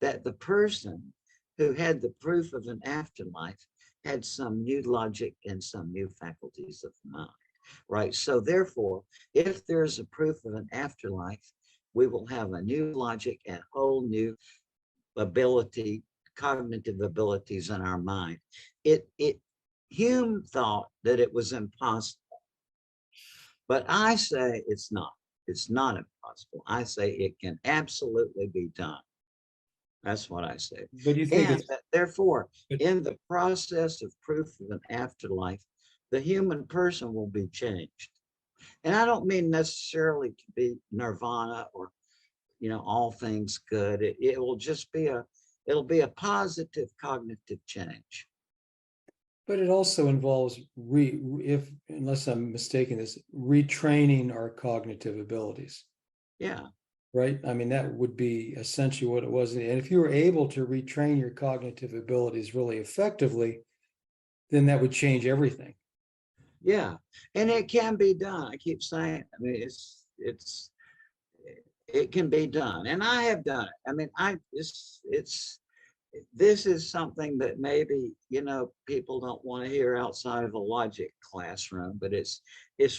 that the person who had the proof of an afterlife had some new logic and some new faculties of mind, right? So therefore, if there's a proof of an afterlife, we will have a new logic and whole new ability, cognitive abilities in our mind. Hume thought that it was impossible, but I say it's not. It's not impossible. I say it can absolutely be done. That's what I say. But you think And it's, therefore, but, in the process of proof of an afterlife, the human person will be changed. And I don't mean necessarily to be nirvana or, you know, all things good. It will just be it'll be a positive cognitive change. but it also involves unless I'm mistaken this, retraining our cognitive abilities, Yeah. right? I mean, that would be essentially what it was. And if you were able to retrain your cognitive abilities really effectively, then that would change everything. Yeah. And it can be done. I keep saying, I mean, it can be done. And I have done it. I mean, this is something that maybe, you know, people don't want to hear outside of a logic classroom, but it's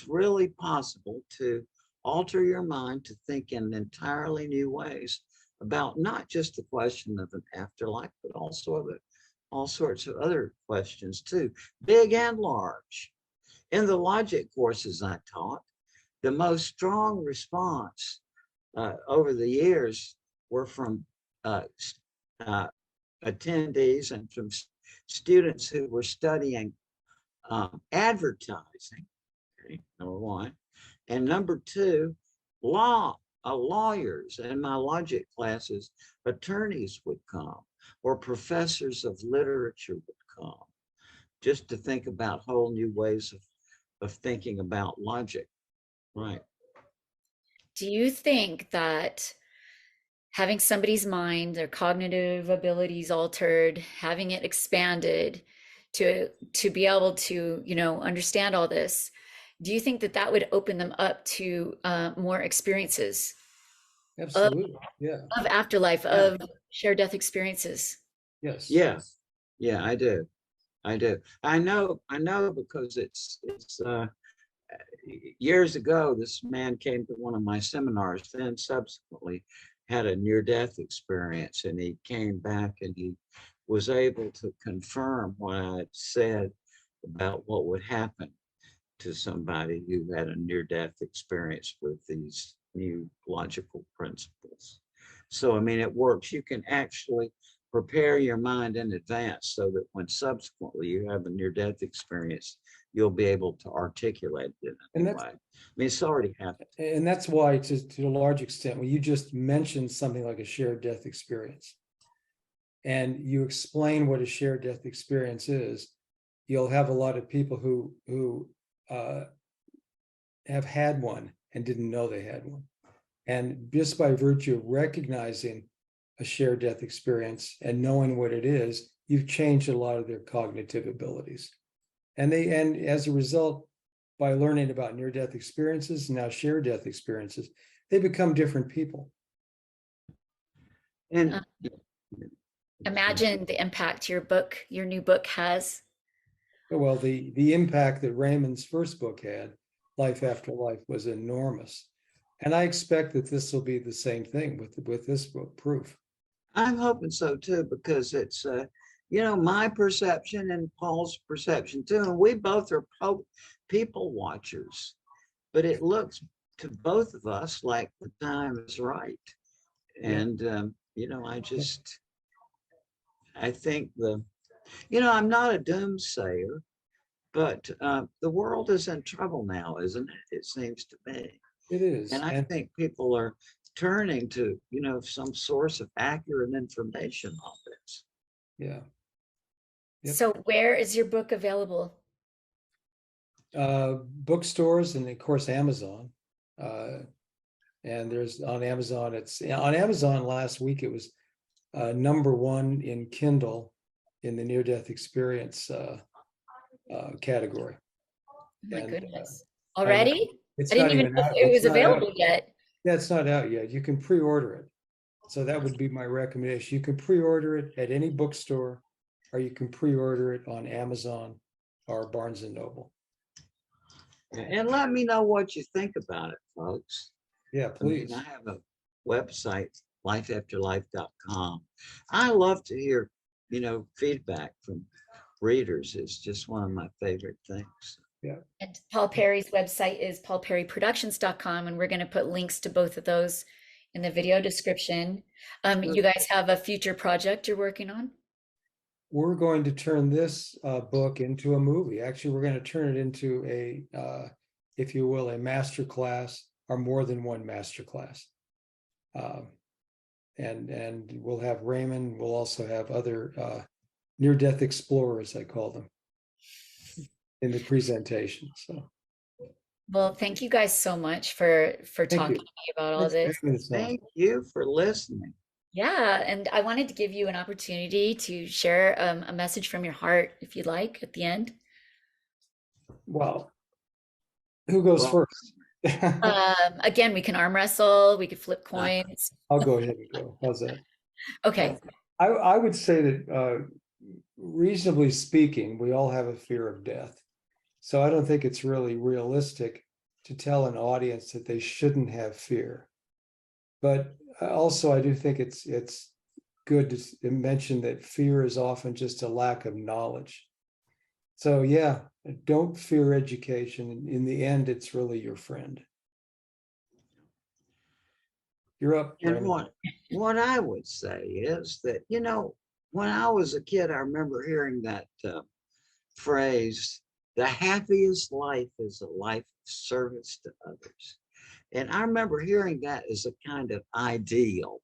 really possible to alter your mind to think in entirely new ways about not just the question of an afterlife, but also of all sorts of other questions too, big and large. In the logic courses I taught, the most strong response over the years were from uh, attendees and from students who were studying advertising, okay, number one, and number two, lawyers. In my logic classes, attorneys would come or professors of literature would come just to think about whole new ways of thinking about logic. Right. Do you think that having somebody's mind, their cognitive abilities altered, having it expanded to be able to, you know, understand all this, do you think that that would open them up to more experiences of, Absolutely. Yeah. of afterlife, Yeah. of shared death experiences? Yes. Yeah. Yeah, I do. I do. I know because it's years ago, this man came to one of my seminars, then subsequently had a near-death experience, and he came back and he was able to confirm what I had said about what would happen to somebody who had a near-death experience with these new logical principles. So, I mean, it works. You can actually prepare your mind in advance so that when subsequently you have a near-death experience, you'll be able to articulate it in And a that's way. I mean, it's already happened. and that's why, to a large extent, when you just mentioned something like a shared death experience, and you explain what a shared death experience is, you'll have a lot of people who have had one and didn't know they had one. And just by virtue of recognizing a shared death experience and knowing what it is, you've changed a lot of their cognitive abilities. And as a result, by learning about near-death experiences, now shared death experiences, they become different people. Uh, And Imagine the impact your new book has. Well, the impact that Raymond's first book had, Life After Life, was enormous. And I expect that this will be the same thing with this book, Proof. I'm hoping so too, because it's, you know, my perception and Paul's perception too. And we both are people watchers, but it looks to both of us like the time is right. And, you know, I think you know, I'm not a doomsayer, But the world is in trouble now, isn't it? It seems to me. It is. And I And think people are turning to, some source of accurate information on this. yeah. Yep. So where is your book available? Bookstores and of course Amazon. Uh, and there's on Amazon, it's on Amazon last week, it was #1 in Kindle in the near-death experience category. Oh my And goodness. I know Already? I it's didn't not even even know out. it It's was not out. available yet. Yeah, it's not out yet. You can pre-order it. So that would be my recommendation. You can pre-order it at any bookstore, or you can pre-order it on Amazon or Barnes and Noble. And let me know what you think about it, folks. Yeah, I mean, please. I have a website, lifeafterlife.com. I love to hear, feedback from readers. It's just one of my favorite things. Yeah. And Paul Perry's website is paulperryproductions.com, and we're going to put links to both of those in the video description. You guys have a future project you're working on? We're going to turn this book into a movie. Actually, we're going to turn it into a, if you will, a master class or more than one master class. And we'll have Raymond. We'll also have other near-death explorers, I call them, in the presentation. So Well, thank you guys so much for thank talking you. to me about all Thanks for this. having us on. Thank you for listening. Yeah, and I wanted to give you an opportunity to share a message from your heart, if you'd like, at the end. Wow. Who goes Well, first? Again, we can arm wrestle, we could flip uh, coins. I'll go ahead and go. How's that? Okay. I would say that reasonably speaking, we all have a fear of death. So I don't think it's really realistic to tell an audience that they shouldn't have fear. But also, I do think it's good to mention that fear is often just a lack of knowledge. So yeah, don't fear education. In the end, it's really your friend. You're up, and Raymond. what I would say is that, when I was a kid, I remember hearing that phrase, the happiest life is a life of service to others. And I remember hearing that as a kind of ideal.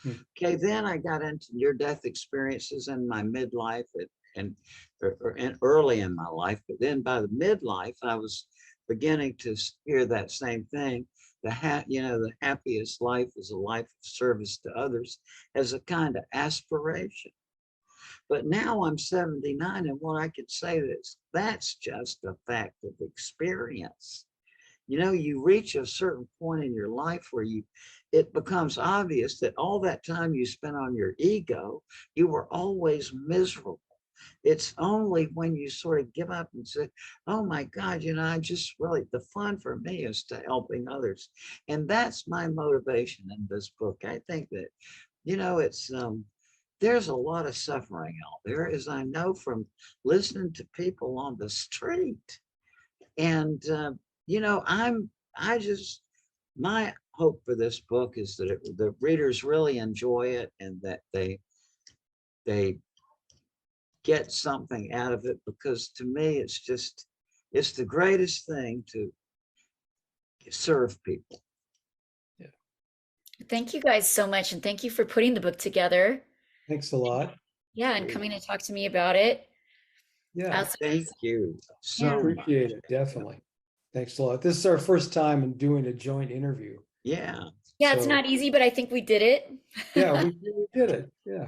Okay, then I got into near-death experiences in my midlife and early in my life, but then by the midlife, I was beginning to hear that same thing. The happiest life is a life of service to others as a kind of aspiration. But now I'm 79, and what I could say is that's just a fact of experience. You reach a certain point in your life where it becomes obvious that all that time you spent on your ego, you were always miserable. It's only when you sort of give up and say, oh my God, I just really, the fun for me is to helping others. And that's my motivation in this book. I think that, it's, there's a lot of suffering out there, as I know from listening to people on the street. And, I just, my hope for this book is that the readers really enjoy it and that they get something out of it, because to me, it's the greatest thing to serve people. Yeah. Thank you guys so much, and thank you for putting the book together. Thanks a lot. Yeah, and coming to talk to me about it. Yeah, Thank you I so much. appreciate it. Definitely. Thanks a lot. This is our first time in doing a joint interview. Yeah. Yeah, it's So not easy, but I think we did it. yeah, we did it. Yeah.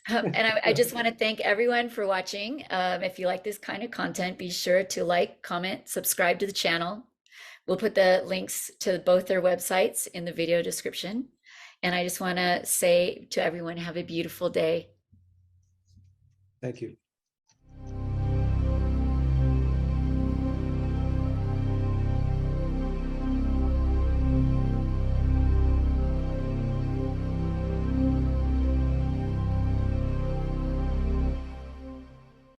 And I just want to thank everyone for watching. If you like this kind of content, be sure to like, comment, subscribe to the channel. We'll put the links to both their websites in the video description. And I just want to say to everyone, have a beautiful day. Thank you.